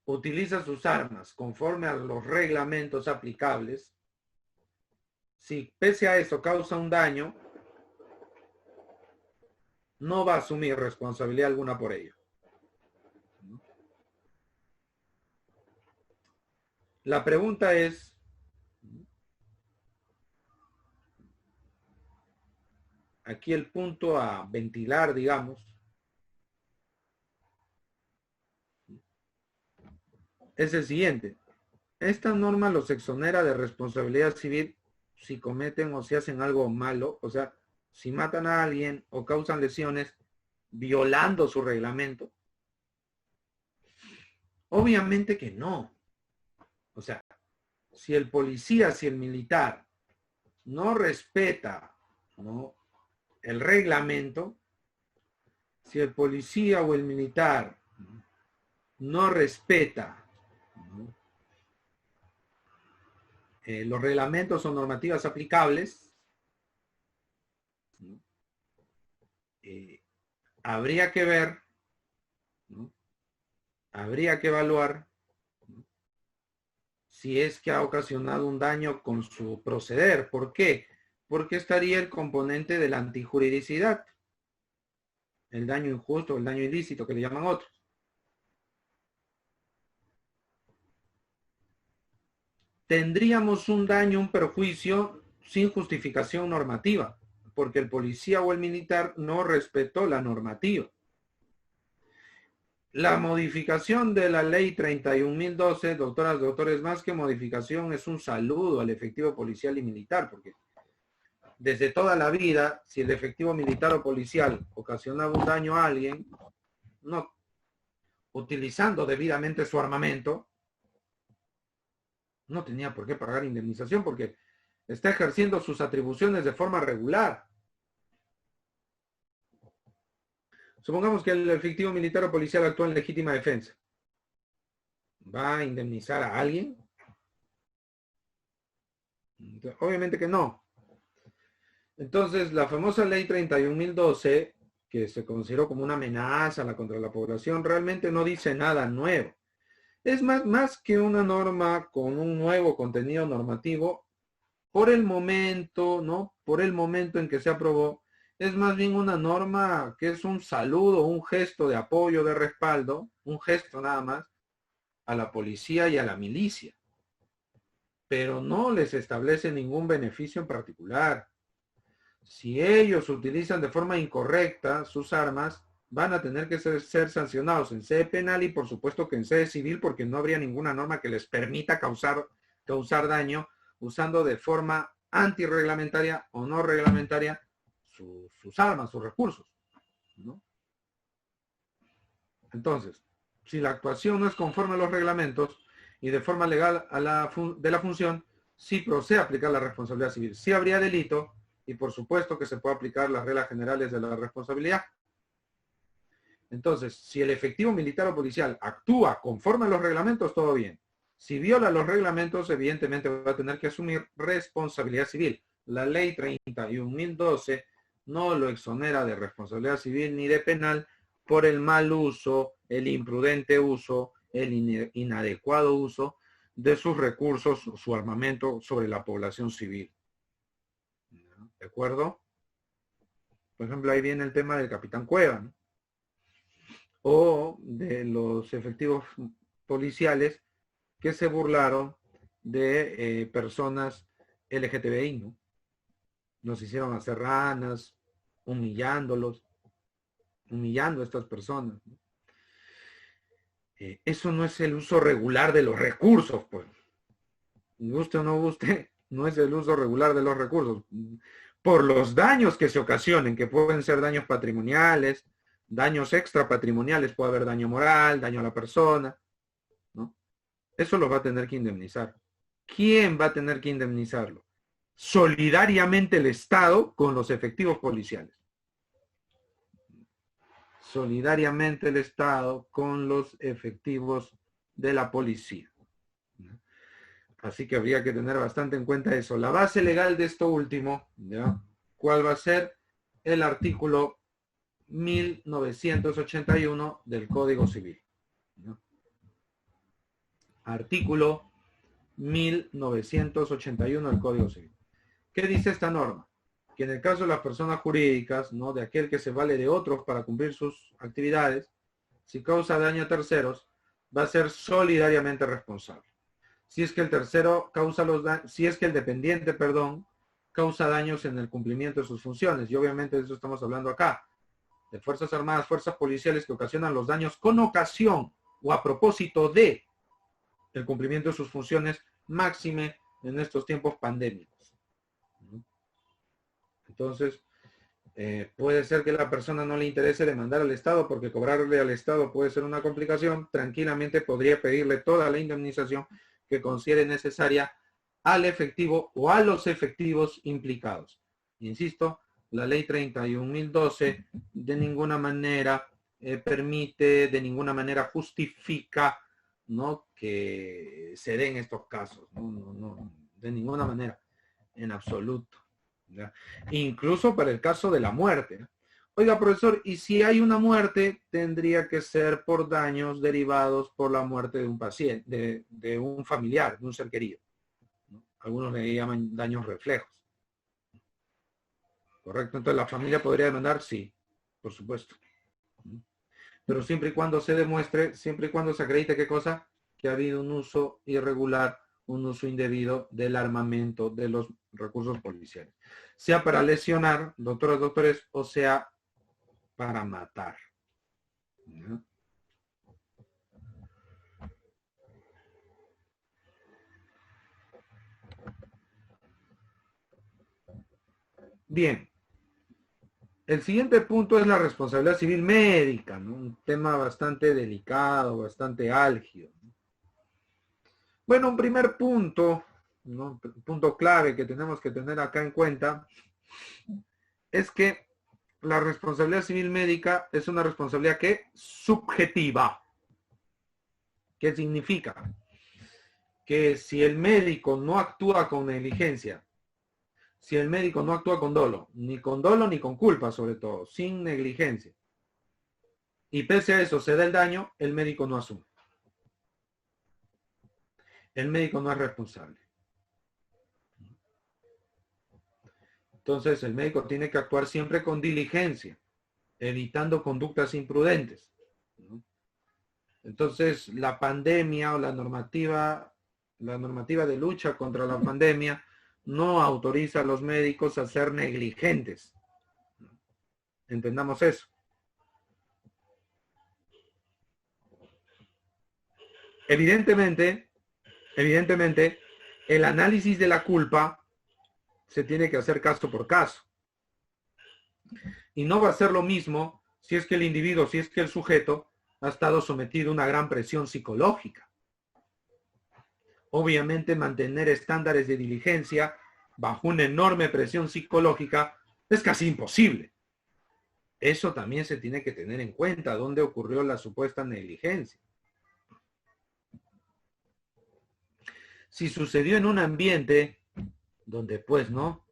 utiliza sus armas conforme a los reglamentos aplicables, si pese a eso causa un daño, no va a asumir responsabilidad alguna por ello. La pregunta es, aquí el punto a ventilar, digamos, es el siguiente. Esta norma los exonera de responsabilidad civil si cometen o si hacen algo malo, o sea, si matan a alguien o causan lesiones violando su reglamento. Obviamente que no. O sea, si el policía, si el militar no respeta, ¿no?, el reglamento, si el policía o el militar no respeta, ¿no?, los reglamentos o normativas aplicables, ¿no?, habría que ver, ¿no?, habría que evaluar, ¿no?, si es que ha ocasionado un daño con su proceder. ¿Por qué? Porque estaría el componente de la antijuridicidad, el daño injusto, el daño ilícito que le llaman otros. Tendríamos un daño, un perjuicio sin justificación normativa, porque el policía o el militar no respetó la normativa. La modificación de la ley 31.012, doctoras, doctores, más que modificación, es un saludo al efectivo policial y militar, porque desde toda la vida, si el efectivo militar o policial ocasionaba un daño a alguien, no utilizando debidamente su armamento, no tenía por qué pagar indemnización porque está ejerciendo sus atribuciones de forma regular. Supongamos que el efectivo militar o policial actúa en legítima defensa. ¿Va a indemnizar a alguien? Obviamente que no. Entonces, la famosa ley 31.012, que se consideró como una amenaza contra la población, realmente no dice nada nuevo. Es más que una norma con un nuevo contenido normativo, por el momento, ¿no? Por el momento en que se aprobó, es más bien una norma que es un saludo, un gesto de apoyo, de respaldo, un gesto nada más, a la policía y a la milicia. Pero no les establece ningún beneficio en particular. Si ellos utilizan de forma incorrecta sus armas, van a tener que ser sancionados en sede penal y por supuesto que en sede civil, porque no habría ninguna norma que les permita causar daño usando de forma antirreglamentaria o no reglamentaria sus armas, sus recursos, ¿no? Entonces, si la actuación no es conforme a los reglamentos y de forma legal de la función, sí procede a aplicar la responsabilidad civil. Sí habría delito y por supuesto que se puede aplicar las reglas generales de la responsabilidad. Entonces, si el efectivo militar o policial actúa conforme a los reglamentos, todo bien. Si viola los reglamentos, evidentemente va a tener que asumir responsabilidad civil. La ley 31.012 no lo exonera de responsabilidad civil ni de penal por el mal uso, el imprudente uso, el inadecuado uso de sus recursos, su armamento sobre la población civil. ¿De acuerdo? Por ejemplo, ahí viene el tema del capitán Cueva, ¿no?, o de los efectivos policiales que se burlaron de personas LGTBI, ¿no? Nos hicieron hacer ranas, humillando a estas personas, ¿no? Eso no es el uso regular de los recursos, pues. Guste o no guste, no es el uso regular de los recursos. Por los daños que se ocasionen, que pueden ser daños patrimoniales, Daños extrapatrimoniales, puede haber daño moral, daño a la persona, ¿no? Eso lo va a tener que indemnizar. ¿Quién va a tener que indemnizarlo? Solidariamente el Estado con los efectivos policiales. Solidariamente el Estado con los efectivos de la policía. Así que habría que tener bastante en cuenta eso. La base legal de esto último, ¿ya? ¿Cuál va a ser? El artículo 1981 del Código Civil, ¿no? Artículo 1981 del Código Civil. ¿Qué dice esta norma? Que en el caso de las personas jurídicas, ¿no?, de aquel que se vale de otros para cumplir sus actividades, si causa daño a terceros, va a ser solidariamente responsable. Si es que el tercero causa los daños, si es que el dependiente, perdón, causa daños en el cumplimiento de sus funciones, y obviamente de eso estamos hablando acá, de Fuerzas Armadas, fuerzas policiales que ocasionan los daños con ocasión o a propósito de el cumplimiento de sus funciones, máxime en estos tiempos pandémicos. Entonces, puede ser que la persona no le interese demandar al Estado porque cobrarle al Estado puede ser una complicación. Tranquilamente podría pedirle toda la indemnización que considere necesaria al efectivo o a los efectivos implicados. Insisto, la ley 31.012 de ninguna manera permite, de ninguna manera justifica, ¿no?, que se den estos casos. No, de ninguna manera, en absoluto, ¿ya? Incluso para el caso de la muerte. Oiga, profesor, ¿y si hay una muerte? Tendría que ser por daños derivados por la muerte de un paciente, de un familiar, de un ser querido, ¿no? Algunos le llaman daños reflejos. ¿Correcto? Entonces, ¿la familia podría demandar? Sí, por supuesto. Pero siempre y cuando se demuestre, siempre y cuando se acredite, ¿qué cosa? Que ha habido un uso irregular, un uso indebido del armamento, de los recursos policiales. Sea para lesionar, doctoras, doctores, o sea para matar. ¿No? Bien. El siguiente punto es la responsabilidad civil médica, ¿no? Un tema bastante delicado, bastante álgido. Bueno, un primer punto, ¿no?, punto clave que tenemos que tener acá en cuenta es que la responsabilidad civil médica es una responsabilidad que subjetiva. ¿Qué significa? Que si el médico no actúa con negligencia, si el médico no actúa con dolo ni con culpa, sobre todo, sin negligencia, y pese a eso se da el daño, el médico no asume. El médico no es responsable. Entonces el médico tiene que actuar siempre con diligencia, evitando conductas imprudentes, ¿no? Entonces la pandemia o la normativa de lucha contra la pandemia no autoriza a los médicos a ser negligentes. Entendamos eso. Evidentemente, el análisis de la culpa se tiene que hacer caso por caso. Y no va a ser lo mismo si es que el individuo, si es que el sujeto ha estado sometido a una gran presión psicológica. Obviamente mantener estándares de diligencia bajo una enorme presión psicológica es casi imposible. Eso también se tiene que tener en cuenta, dónde ocurrió la supuesta negligencia. Si sucedió en un ambiente donde, pues, ¿no?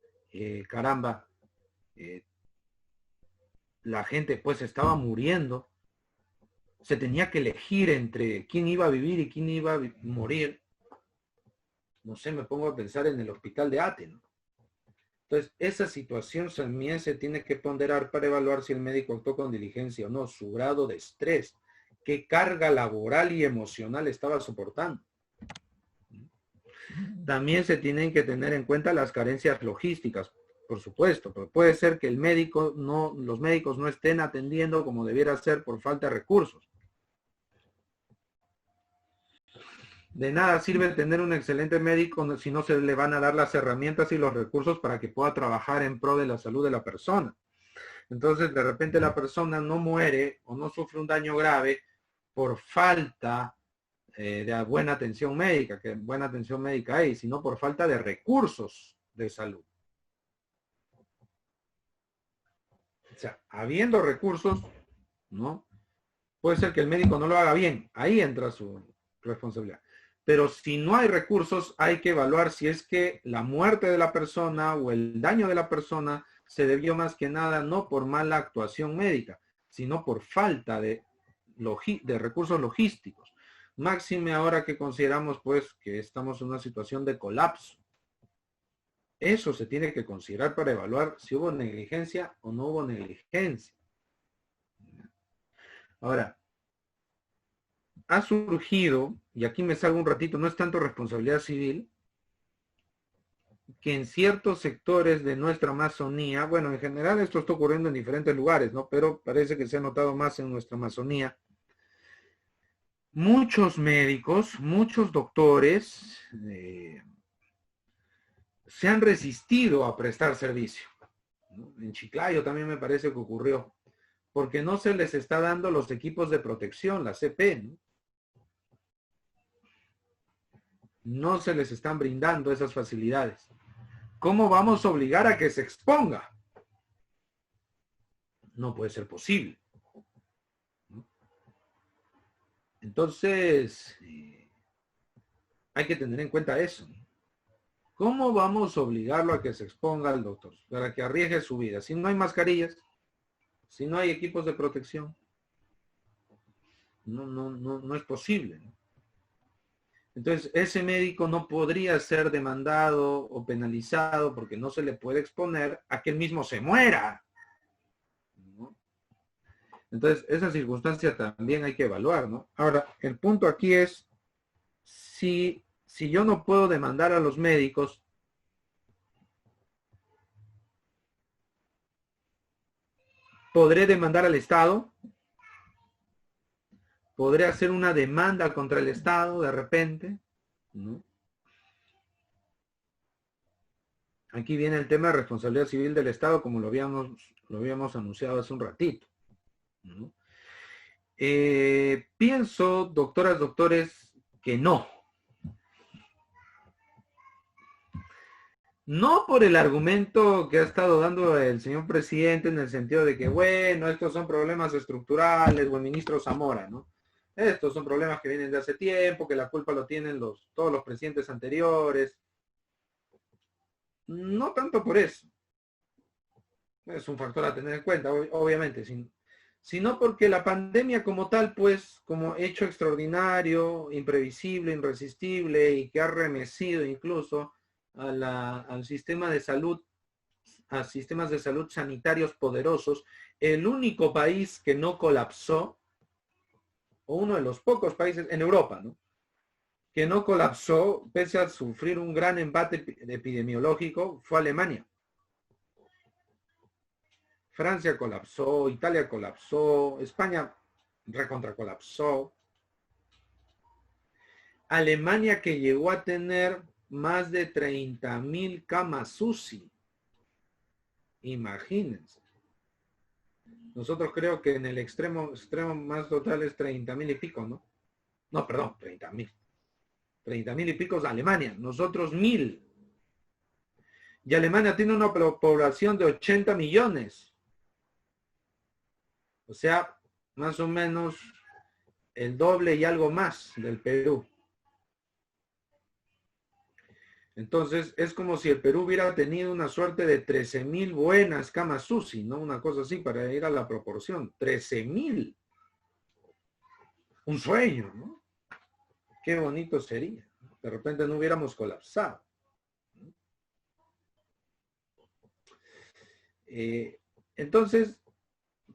La gente, pues, estaba muriendo, se tenía que elegir entre quién iba a vivir y quién iba a morir. No sé, me pongo a pensar en el hospital de Ate, ¿no? Entonces, esa situación también se tiene que ponderar para evaluar si el médico actuó con diligencia o no, su grado de estrés, qué carga laboral y emocional estaba soportando. También se tienen que tener en cuenta las carencias logísticas, por supuesto, pero puede ser que los médicos no estén atendiendo como debiera ser por falta de recursos. De nada sirve tener un excelente médico si no se le van a dar las herramientas y los recursos para que pueda trabajar en pro de la salud de la persona. Entonces, de repente la persona no muere o no sufre un daño grave por falta de buena atención médica, que buena atención médica hay, sino por falta de recursos de salud. O sea, habiendo recursos, ¿no? Puede ser que el médico no lo haga bien, ahí entra su responsabilidad. Pero si no hay recursos, hay que evaluar si es que la muerte de la persona o el daño de la persona se debió más que nada no por mala actuación médica, sino por falta de recursos logísticos. Máxime ahora que consideramos pues que estamos en una situación de colapso. Eso se tiene que considerar para evaluar si hubo negligencia o no hubo negligencia. Ahora, ha surgido, y aquí me salgo un ratito, no es tanto responsabilidad civil, que en ciertos sectores de nuestra Amazonía, bueno, en general esto está ocurriendo en diferentes lugares, ¿no? Pero parece que se ha notado más en nuestra Amazonía. Muchos médicos, muchos doctores se han resistido a prestar servicio, ¿no? En Chiclayo también me parece que ocurrió, porque no se les está dando los equipos de protección, la CP, ¿no? No se les están brindando esas facilidades. ¿Cómo vamos a obligar a que se exponga? No puede ser posible. Entonces, hay que tener en cuenta eso. ¿Cómo vamos a obligarlo a que se exponga al doctor? Para que arriesgue su vida. Si no hay mascarillas, si no hay equipos de protección, no es posible, ¿no? Entonces, ese médico no podría ser demandado o penalizado porque no se le puede exponer a que él mismo se muera, ¿no? Entonces, esa circunstancia también hay que evaluar, ¿no? Ahora, el punto aquí es, si yo no puedo demandar a los médicos, ¿podré demandar al Estado? ¿Podré hacer una demanda contra el Estado de repente? ¿No? Aquí viene el tema de responsabilidad civil del Estado, como lo habíamos anunciado hace un ratito, ¿no? Pienso, doctoras, doctores, que no. No por el argumento que ha estado dando el señor presidente en el sentido de que, bueno, estos son problemas estructurales, o el ministro Zamora, ¿no? Estos son problemas que vienen de hace tiempo, que la culpa lo tienen todos los presidentes anteriores. No tanto por eso. Es un factor a tener en cuenta, obviamente, sino porque la pandemia como tal, pues, como hecho extraordinario, imprevisible, irresistible y que ha remecido incluso al sistema de salud, a sistemas de salud sanitarios poderosos, el único país que no colapsó, o uno de los pocos países en Europa, ¿no?, que no colapsó pese a sufrir un gran embate epidemiológico, fue Alemania. Francia colapsó, Italia colapsó, España recontra colapsó. Alemania, que llegó a tener más de 30,000 camas UCI. Imagínense. Nosotros creo que en el extremo más total es 30,000 y pico, ¿no? No, perdón, 30,000. 30,000 y pico es Alemania. Nosotros 1,000. Y Alemania tiene una población de 80 millones. O sea, más o menos el doble y algo más del Perú. Entonces, es como si el Perú hubiera tenido una suerte de 13,000 buenas camas UCI, ¿no? Una cosa así para ir a la proporción. 13,000. Un sueño, ¿no? Qué bonito sería. De repente no hubiéramos colapsado. Entonces,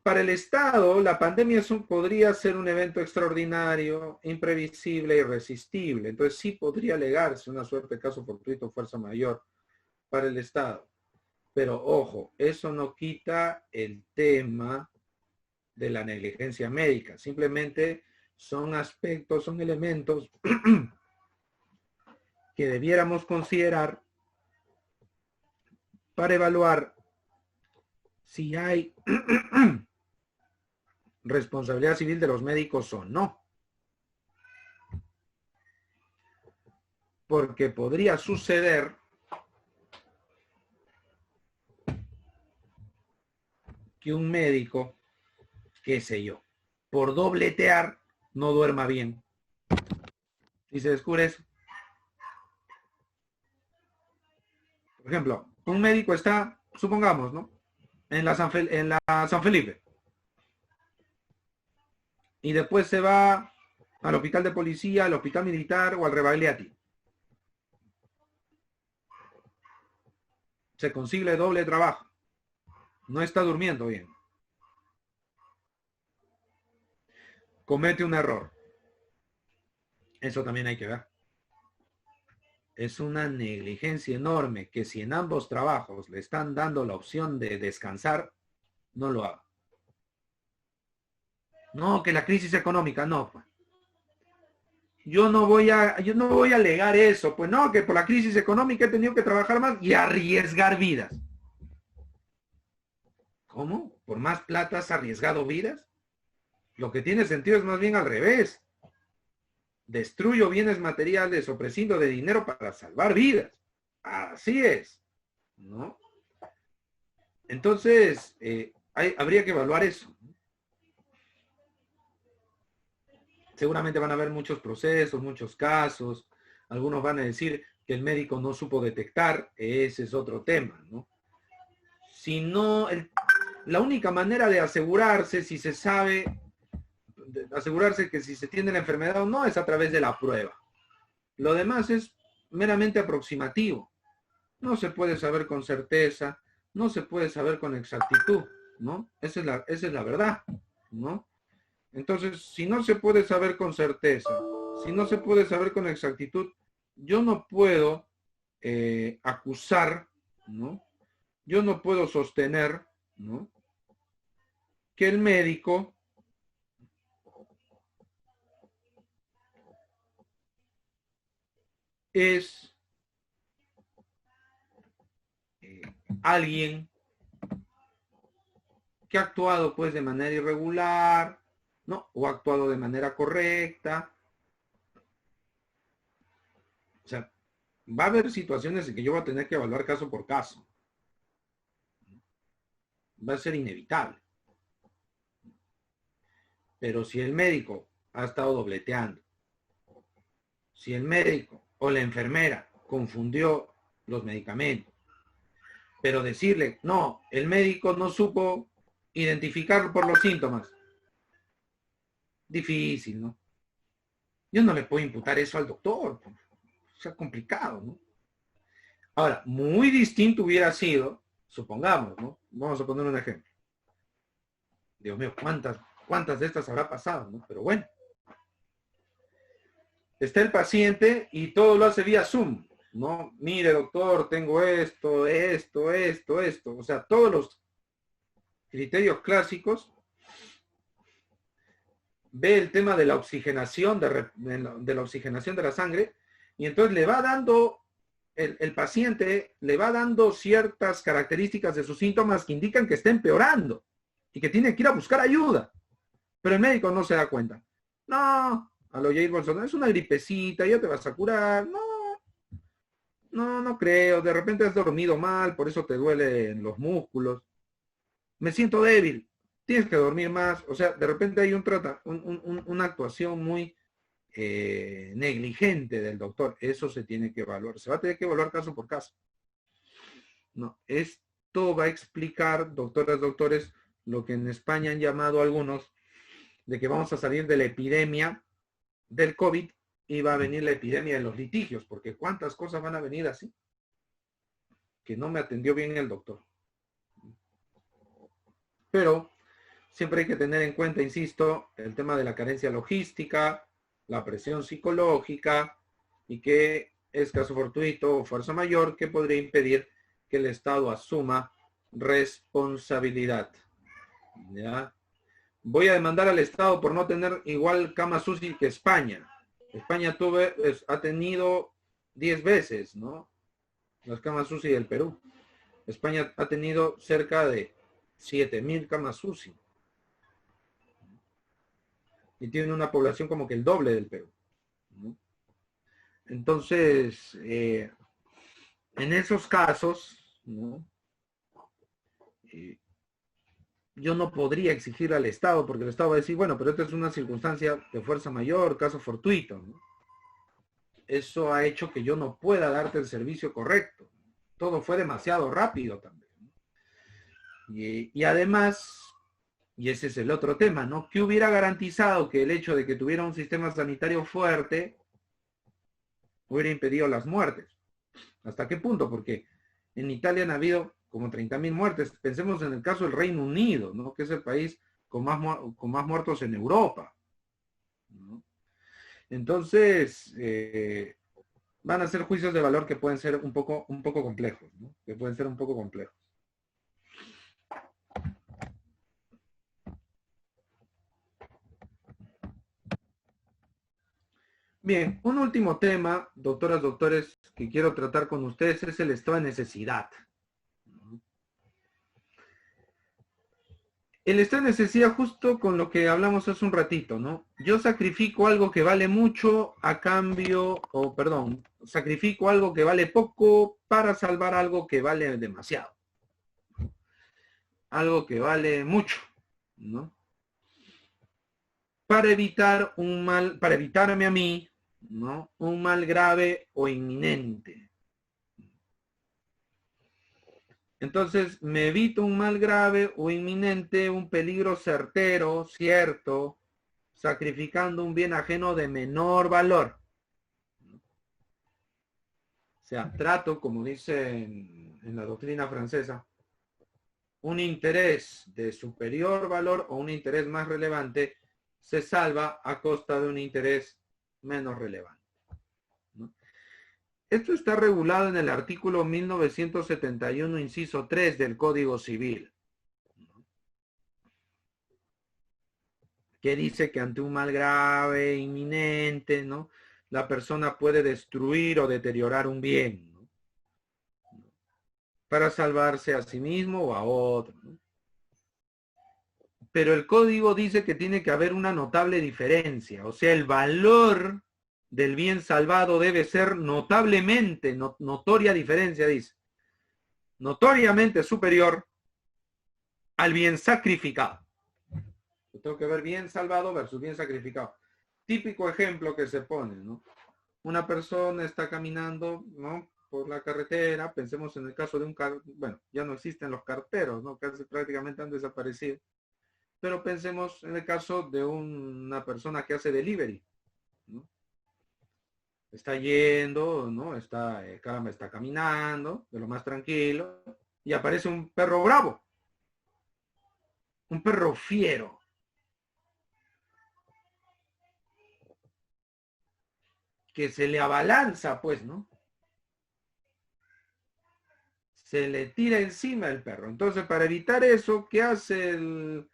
para el Estado, la pandemia podría ser un evento extraordinario, imprevisible, irresistible. Entonces sí podría alegarse una suerte de caso fortuito, fuerza mayor para el Estado. Pero ojo, eso no quita el tema de la negligencia médica. Simplemente son aspectos, son elementos que debiéramos considerar para evaluar si hay responsabilidad civil de los médicos o no. Porque podría suceder que un médico, qué sé yo, por dobletear no duerma bien. Y se descubre eso. Por ejemplo, un médico está, supongamos, ¿no? En la San Felipe. Y después se va al hospital de policía, al hospital militar o al Rebagliati. Se consigue doble trabajo. No está durmiendo bien. Comete un error. Eso también hay que ver. Es una negligencia enorme que si en ambos trabajos le están dando la opción de descansar, no lo haga. No, que la crisis económica, no. Yo no voy a alegar eso. Pues no, que por la crisis económica he tenido que trabajar más y arriesgar vidas. ¿Cómo? ¿Por más plata has arriesgado vidas? Lo que tiene sentido es más bien al revés. Destruyo bienes materiales o prescindo de dinero para salvar vidas. Así es, ¿no? Entonces, habría que evaluar eso. Seguramente van a haber muchos procesos, muchos casos. Algunos van a decir que el médico no supo detectar. Ese es otro tema, ¿no? Si no, la única manera de asegurarse si se sabe, asegurarse que si se tiene la enfermedad o no es a través de la prueba. Lo demás es meramente aproximativo. No se puede saber con certeza, no se puede saber con exactitud, ¿no? Esa es la verdad, ¿no? Entonces, si no se puede saber con certeza, si no se puede saber con exactitud, yo no puedo acusar, ¿no? Yo no puedo sostener, ¿no? Que el médico es alguien que ha actuado pues de manera irregular, ¿no? O ha actuado de manera correcta. O sea, va a haber situaciones en que yo voy a tener que evaluar caso por caso. Va a ser inevitable. Pero si el médico ha estado dobleteando, si el médico o la enfermera confundió los medicamentos, pero decirle, no, el médico no supo identificarlo por los síntomas, difícil, ¿no? Yo no le puedo imputar eso al doctor, o sea, complicado, ¿no? Ahora, muy distinto hubiera sido, supongamos, ¿no? Vamos a poner un ejemplo. Dios mío, ¿cuántas de estas habrá pasado, ¿no? Pero bueno. Está el paciente y todo lo hace vía Zoom, ¿no? Mire, doctor, tengo esto. O sea, todos los criterios clásicos. Ve el tema de la oxigenación, de la oxigenación de la sangre, y entonces le va dando, el paciente le va dando ciertas características de sus síntomas que indican que está empeorando y que tiene que ir a buscar ayuda. Pero el médico no se da cuenta. No, a lo Jair Bolsonaro, es una gripecita, ya te vas a curar. No creo. De repente has dormido mal, por eso te duelen los músculos. Me siento débil. Tienes que dormir más. O sea, de repente hay una actuación muy negligente del doctor. Eso se tiene que evaluar. Se va a tener que evaluar caso por caso. No, esto va a explicar, doctoras, doctores, lo que en España han llamado algunos de que vamos a salir de la epidemia del COVID y va a venir la epidemia de los litigios, porque cuántas cosas van a venir así, que no me atendió bien el doctor. Pero siempre hay que tener en cuenta, insisto, el tema de la carencia logística, la presión psicológica y que es caso fortuito o fuerza mayor que podría impedir que el Estado asuma responsabilidad. ¿Ya? Voy a demandar al Estado por no tener igual camas UCI que España. España ha tenido 10 veces, ¿no? Las camas UCI del Perú. España ha tenido cerca de 7.000 camas UCI. Y tiene una población como que el doble del Perú, ¿no? Entonces, en esos casos, ¿no? Yo no podría exigir al Estado, porque el Estado va a decir, bueno, pero esta es una circunstancia de fuerza mayor, caso fortuito, ¿no? Eso ha hecho que yo no pueda darte el servicio correcto. Todo fue demasiado rápido también. Y además, y ese es el otro tema, ¿no? ¿Qué hubiera garantizado que el hecho de que tuviera un sistema sanitario fuerte hubiera impedido las muertes? ¿Hasta qué punto? Porque en Italia han habido como 30.000 muertes. Pensemos en el caso del Reino Unido, ¿no? Que es el país con más muertos en Europa, ¿no? Entonces, van a ser juicios de valor que pueden ser un poco complejos, ¿no? Que pueden ser un poco complejos. Bien, un último tema, doctoras, doctores, que quiero tratar con ustedes es el estado de necesidad. El estado de necesidad, justo con lo que hablamos hace un ratito, ¿no? Yo sacrifico algo que vale mucho a cambio, o perdón, sacrifico algo que vale poco para salvar algo que vale demasiado. Algo que vale mucho, ¿no? Para evitar un mal, para evitarme a mí, ¿no? Un mal grave o inminente. Entonces, me evito un mal grave o inminente, un peligro certero, cierto, sacrificando un bien ajeno de menor valor. O sea, trato, como dice en la doctrina francesa, un interés de superior valor o un interés más relevante se salva a costa de un interés menos relevante, ¿no? Esto está regulado en el artículo 1971, inciso 3 del Código Civil, ¿no? Que dice que ante un mal grave, inminente, ¿no? La persona puede destruir o deteriorar un bien, ¿no? Para salvarse a sí mismo o a otro, ¿no? Pero el código dice que tiene que haber una notable diferencia, o sea, el valor del bien salvado debe ser notablemente, notoria diferencia, dice, notoriamente superior al bien sacrificado. Yo tengo que ver bien salvado versus bien sacrificado. Típico ejemplo que se pone, ¿no? Una persona está caminando, ¿no?, por la carretera, pensemos en el caso de un bueno, ya no existen los carteros, ¿no? Casi prácticamente han desaparecido. Pero pensemos en el caso de una persona que hace delivery, ¿no? Está yendo, ¿no? Caramba, está caminando de lo más tranquilo y aparece un perro bravo, un perro fiero. Que se le abalanza, pues, ¿no? Se le tira encima el perro. Entonces, para evitar eso, ¿qué hace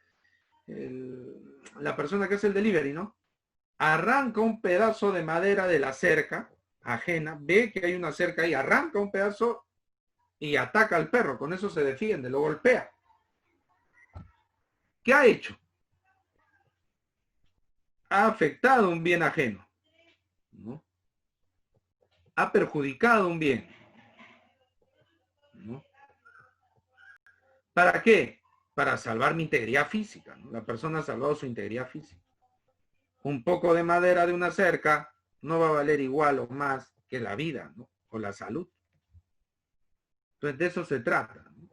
la persona que hace el delivery, ¿no? Arranca un pedazo de madera de la cerca ajena, ve que hay una cerca ahí, arranca un pedazo y ataca al perro. Con eso se defiende, lo golpea. ¿Qué ha hecho? Ha afectado un bien ajeno, ¿no? Ha perjudicado un bien, ¿no? ¿Para qué? Para salvar mi integridad física, ¿no? La persona ha salvado su integridad física. Un poco de madera de una cerca no va a valer igual o más que la vida, ¿no? O la salud. Entonces, de eso se trata, ¿no?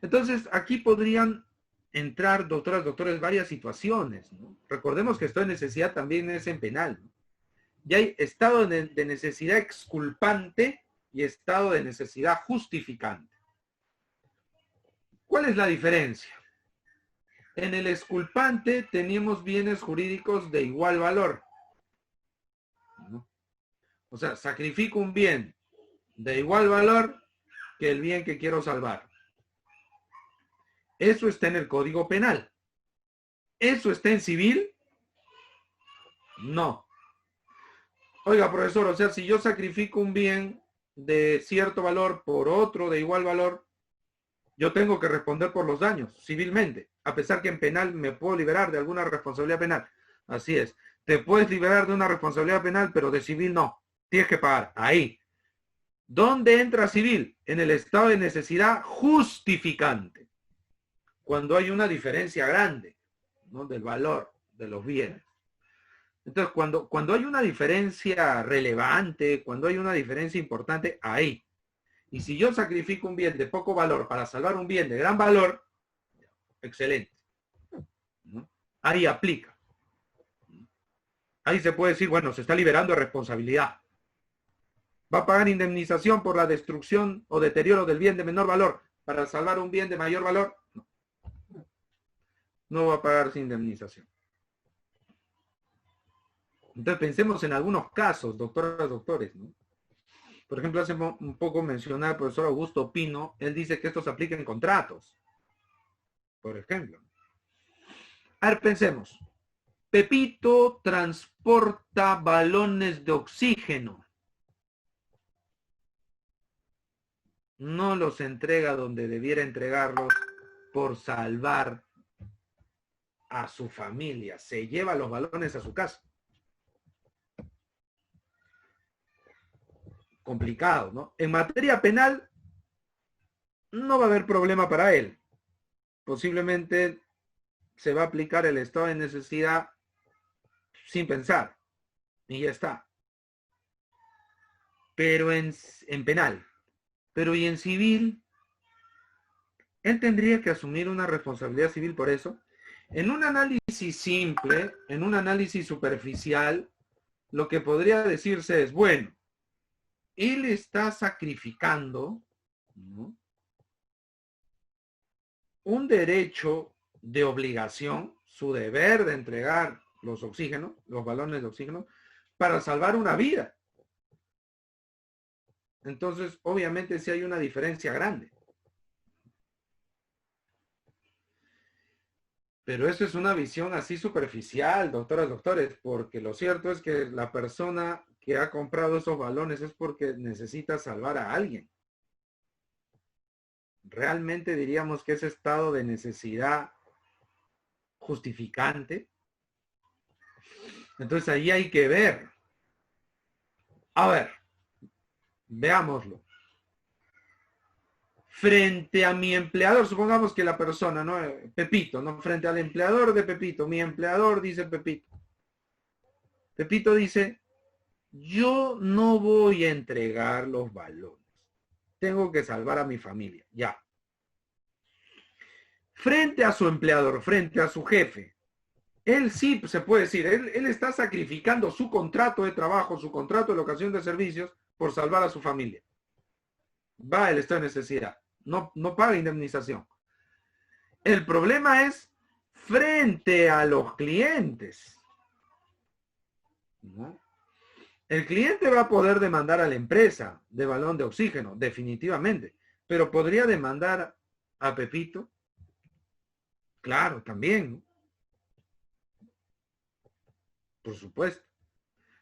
Entonces, aquí podrían entrar, doctoras, doctores, varias situaciones, ¿no? Recordemos que esto de necesidad también es en penal, ¿no? Y hay estado de necesidad exculpante y estado de necesidad justificante. ¿Cuál es la diferencia? En el exculpante tenemos bienes jurídicos de igual valor, ¿no? O sea, sacrifico un bien de igual valor que el bien que quiero salvar. Eso está en el Código Penal. ¿Eso está en civil? No. Oiga, profesor, o sea, si yo sacrifico un bien de cierto valor por otro de igual valor, yo tengo que responder por los daños civilmente, a pesar que en penal me puedo liberar de alguna responsabilidad penal. Así es, te puedes liberar de una responsabilidad penal, pero de civil no, tienes que pagar. Ahí. ¿Dónde entra civil? En el estado de necesidad justificante, cuando hay una diferencia grande, ¿no?, del valor de los bienes. Entonces, cuando hay una diferencia relevante, cuando hay una diferencia importante, ahí. Y si yo sacrifico un bien de poco valor para salvar un bien de gran valor, excelente, ¿no? Ahí aplica. Ahí se puede decir, bueno, se está liberando de responsabilidad. ¿Va a pagar indemnización por la destrucción o deterioro del bien de menor valor para salvar un bien de mayor valor? No. No va a pagarse indemnización. Entonces pensemos en algunos casos, doctoras, doctores, ¿no? Por ejemplo, hace un poco mencionaba el profesor Augusto Pino, él dice que esto se aplica en contratos, por ejemplo. A ver, pensemos. Pepito transporta balones de oxígeno. No los entrega donde debiera entregarlos por salvar a su familia. Se lleva los balones a su casa. Complicado, ¿no? En materia penal no va a haber problema para él. Posiblemente se va a aplicar el estado de necesidad sin pensar. Y ya está. Pero en penal. Pero y en civil, él tendría que asumir una responsabilidad civil por eso. En un análisis simple, en un análisis superficial, lo que podría decirse es, bueno, él está sacrificando, ¿no?, un derecho de obligación, su deber de entregar los oxígenos, los balones de oxígeno, para salvar una vida. Entonces, obviamente, sí hay una diferencia grande. Pero eso es una visión así superficial, doctoras, doctores, porque lo cierto es que la persona que ha comprado esos balones es porque necesita salvar a alguien. Realmente diríamos que ese estado de necesidad justificante. Entonces ahí hay que ver. A ver, veámoslo. Frente a mi empleador, supongamos que la persona, ¿no?, Pepito, ¿no?, frente al empleador de Pepito, mi empleador dice Pepito. Pepito dice, yo no voy a entregar los balones. Tengo que salvar a mi familia, ya. Frente a su empleador, frente a su jefe, él sí se puede decir, él está sacrificando su contrato de trabajo, su contrato de locación de servicios por salvar a su familia. Va, él está en necesidad. No paga indemnización. El problema es frente a los clientes, ¿no? El cliente va a poder demandar a la empresa de balón de oxígeno, definitivamente, pero podría demandar a Pepito. Claro, también, ¿no? Por supuesto.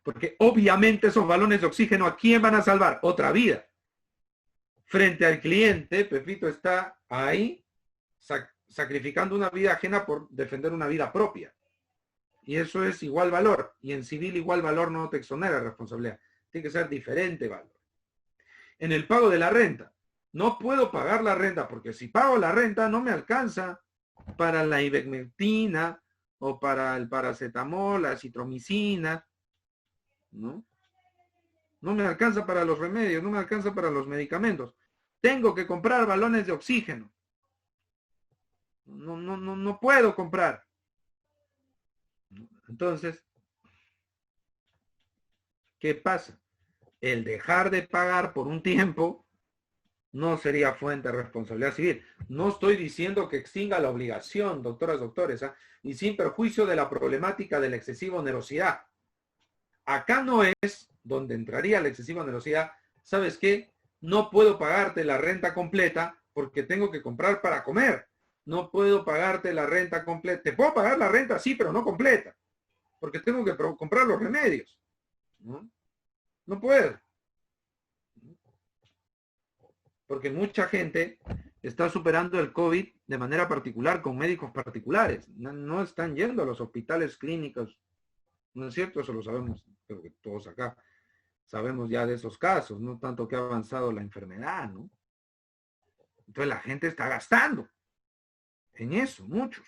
Porque obviamente esos balones de oxígeno, ¿a quién van a salvar? Otra vida. Frente al cliente, Pepito está ahí sacrificando una vida ajena por defender una vida propia. Y eso es igual valor. Y en civil igual valor no te exonera responsabilidad. Tiene que ser diferente valor. En el pago de la renta. No puedo pagar la renta porque si pago la renta no me alcanza para la ivermectina o para el paracetamol, la citromicina, ¿no? No me alcanza para los remedios, no me alcanza para los medicamentos. Tengo que comprar balones de oxígeno. No puedo comprar. Entonces, ¿qué pasa? El dejar de pagar por un tiempo no sería fuente de responsabilidad civil. No estoy diciendo que extinga la obligación, doctoras, doctores, ¿eh?, y sin perjuicio de la problemática de la excesiva onerosidad. Acá no es donde entraría la excesiva onerosidad. ¿Sabes qué? No puedo pagarte la renta completa porque tengo que comprar para comer. No puedo pagarte la renta completa. Te puedo pagar la renta, sí, pero no completa, porque tengo que comprar los remedios. No puedo. Porque mucha gente está superando el COVID de manera particular con médicos particulares. No están yendo a los hospitales clínicos, ¿no es cierto? Eso lo sabemos, creo que todos acá sabemos ya de esos casos, no tanto que ha avanzado la enfermedad, ¿no? Entonces la gente está gastando en eso, muchos.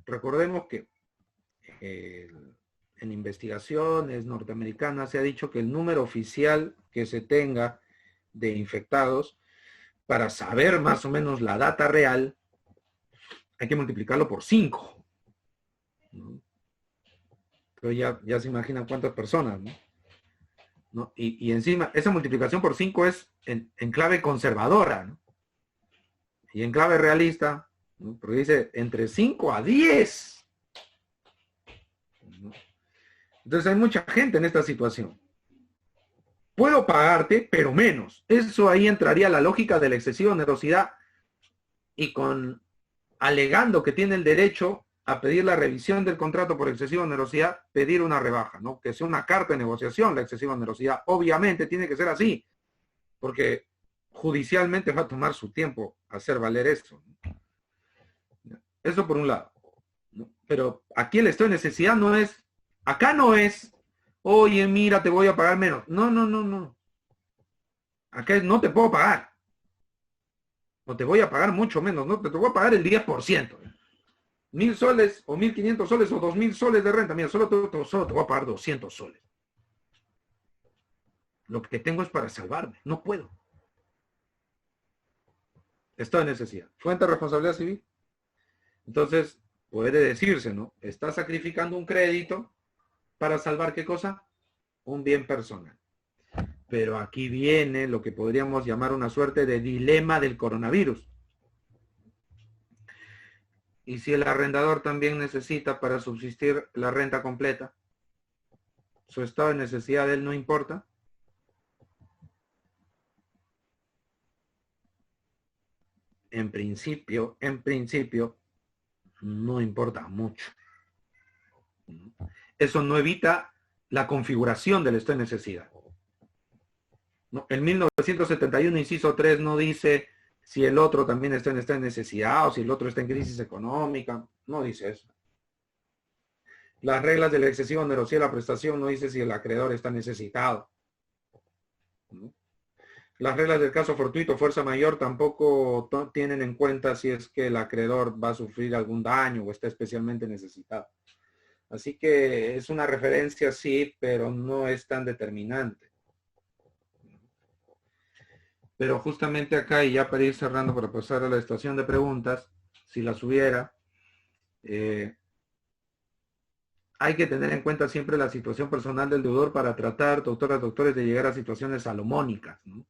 Recordemos que en investigaciones norteamericanas se ha dicho que el número oficial que se tenga de infectados, para saber más o menos la data real, hay que multiplicarlo por 5. ¿No? Pero ya se imaginan cuántas personas, ¿no? ¿No? Y encima, esa multiplicación por 5 es en clave conservadora, ¿no? Y en clave realista, ¿no? Porque dice entre 5 a 10. ¿No? Entonces hay mucha gente en esta situación. Puedo pagarte, pero menos. Eso ahí entraría la lógica de la excesiva onerosidad y alegando que tiene el derecho a pedir la revisión del contrato por excesiva onerosidad, pedir una rebaja, ¿no? Que sea una carta de negociación la excesiva onerosidad. Obviamente tiene que ser así, porque judicialmente va a tomar su tiempo hacer valer eso. Eso por un lado. ¿No? Pero aquí el estado de necesidad no es, acá no es, oye, mira, te voy a pagar menos. No. Acá no te puedo pagar. O te voy a pagar mucho menos, no te voy a pagar el 10%. 1.000 soles o 1.500 soles o 2.000 soles de renta. Mira, solo te voy a pagar 200 soles. Lo que tengo es para salvarme. No puedo. Estado de necesidad. Fuente de responsabilidad civil. Entonces, puede decirse, ¿no? Está sacrificando un crédito para salvar ¿qué cosa? Un bien personal. Pero aquí viene lo que podríamos llamar una suerte de dilema del coronavirus. Y si el arrendador también necesita para subsistir la renta completa, su estado de necesidad de él no importa. En principio, no importa mucho. Eso no evita la configuración del estado de necesidad. ¿No? El 1971, inciso 3, no dice si el otro también está en necesidad o si el otro está en crisis económica. No dice eso. Las reglas de la excesiva onerosidad de la prestación no dice si el acreedor está necesitado. ¿No? Las reglas del caso fortuito, fuerza mayor, tampoco tienen en cuenta si es que el acreedor va a sufrir algún daño o está especialmente necesitado. Así que es una referencia, sí, pero no es tan determinante. Pero justamente acá, y ya para ir cerrando, para pasar a la estación de preguntas, si las hubiera, hay que tener en cuenta siempre la situación personal del deudor para tratar, doctores, de llegar a situaciones salomónicas, ¿no?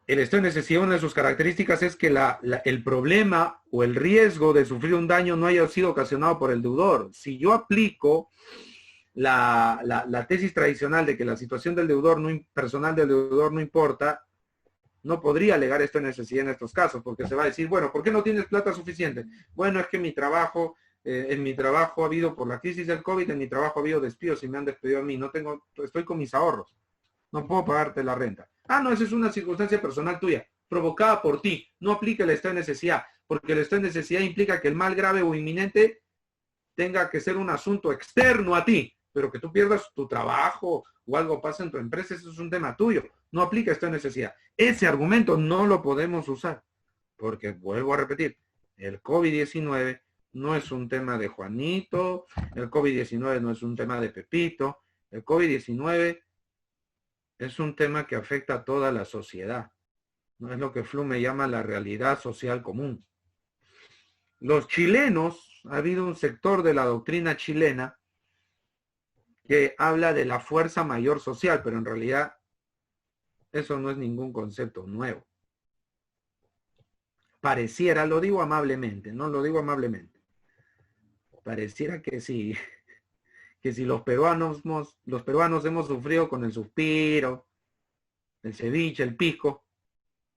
El estado de necesidad, una de sus características es que el problema o el riesgo de sufrir un daño no haya sido ocasionado por el deudor. Si yo aplico la tesis tradicional de que la situación del deudor personal del deudor no importa, no podría alegar esta necesidad en estos casos, porque se va a decir, bueno, ¿por qué no tienes plata suficiente? Bueno, es que en mi trabajo ha habido, por la crisis del COVID, en mi trabajo ha habido despidos y me han despedido a mí, estoy con mis ahorros, no puedo pagarte la renta. Ah, no, esa es una circunstancia personal tuya, provocada por ti, no aplica el estado de necesidad, porque el estado de necesidad implica que el mal grave o inminente tenga que ser un asunto externo a ti, pero que tú pierdas tu trabajo o algo pasa en tu empresa, eso es un tema tuyo. No aplica esta necesidad. Ese argumento no lo podemos usar, porque vuelvo a repetir, el COVID-19 no es un tema de Juanito, el COVID-19 no es un tema de Pepito, el COVID-19 es un tema que afecta a toda la sociedad. No es lo que Flume llama la realidad social común. Los chilenos, ha habido un sector de la doctrina chilena que habla de la fuerza mayor social, pero en realidad eso no es ningún concepto nuevo. Pareciera, lo digo amablemente, no lo digo amablemente, pareciera que si los peruanos hemos sufrido con el suspiro, el ceviche, el pisco,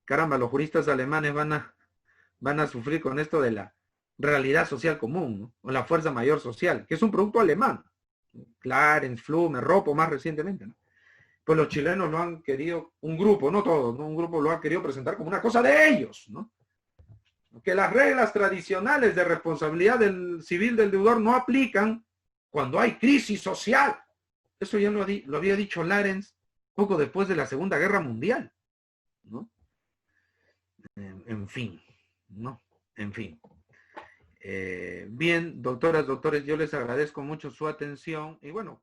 caramba, los juristas alemanes van a sufrir con esto de la realidad social común, ¿no? O la fuerza mayor social, que es un producto alemán. Clarence, Flume, Ropo más recientemente, ¿no? pues los chilenos lo han querido, un grupo, no todos, ¿no? Un grupo lo ha querido presentar como una cosa de ellos, ¿no? Que las reglas tradicionales de responsabilidad del civil del deudor no aplican cuando hay crisis social. Eso ya lo había dicho Larens poco después de la Segunda Guerra Mundial, ¿no? En fin, ¿no? En fin. Bien, doctoras, doctores, yo les agradezco mucho su atención y bueno,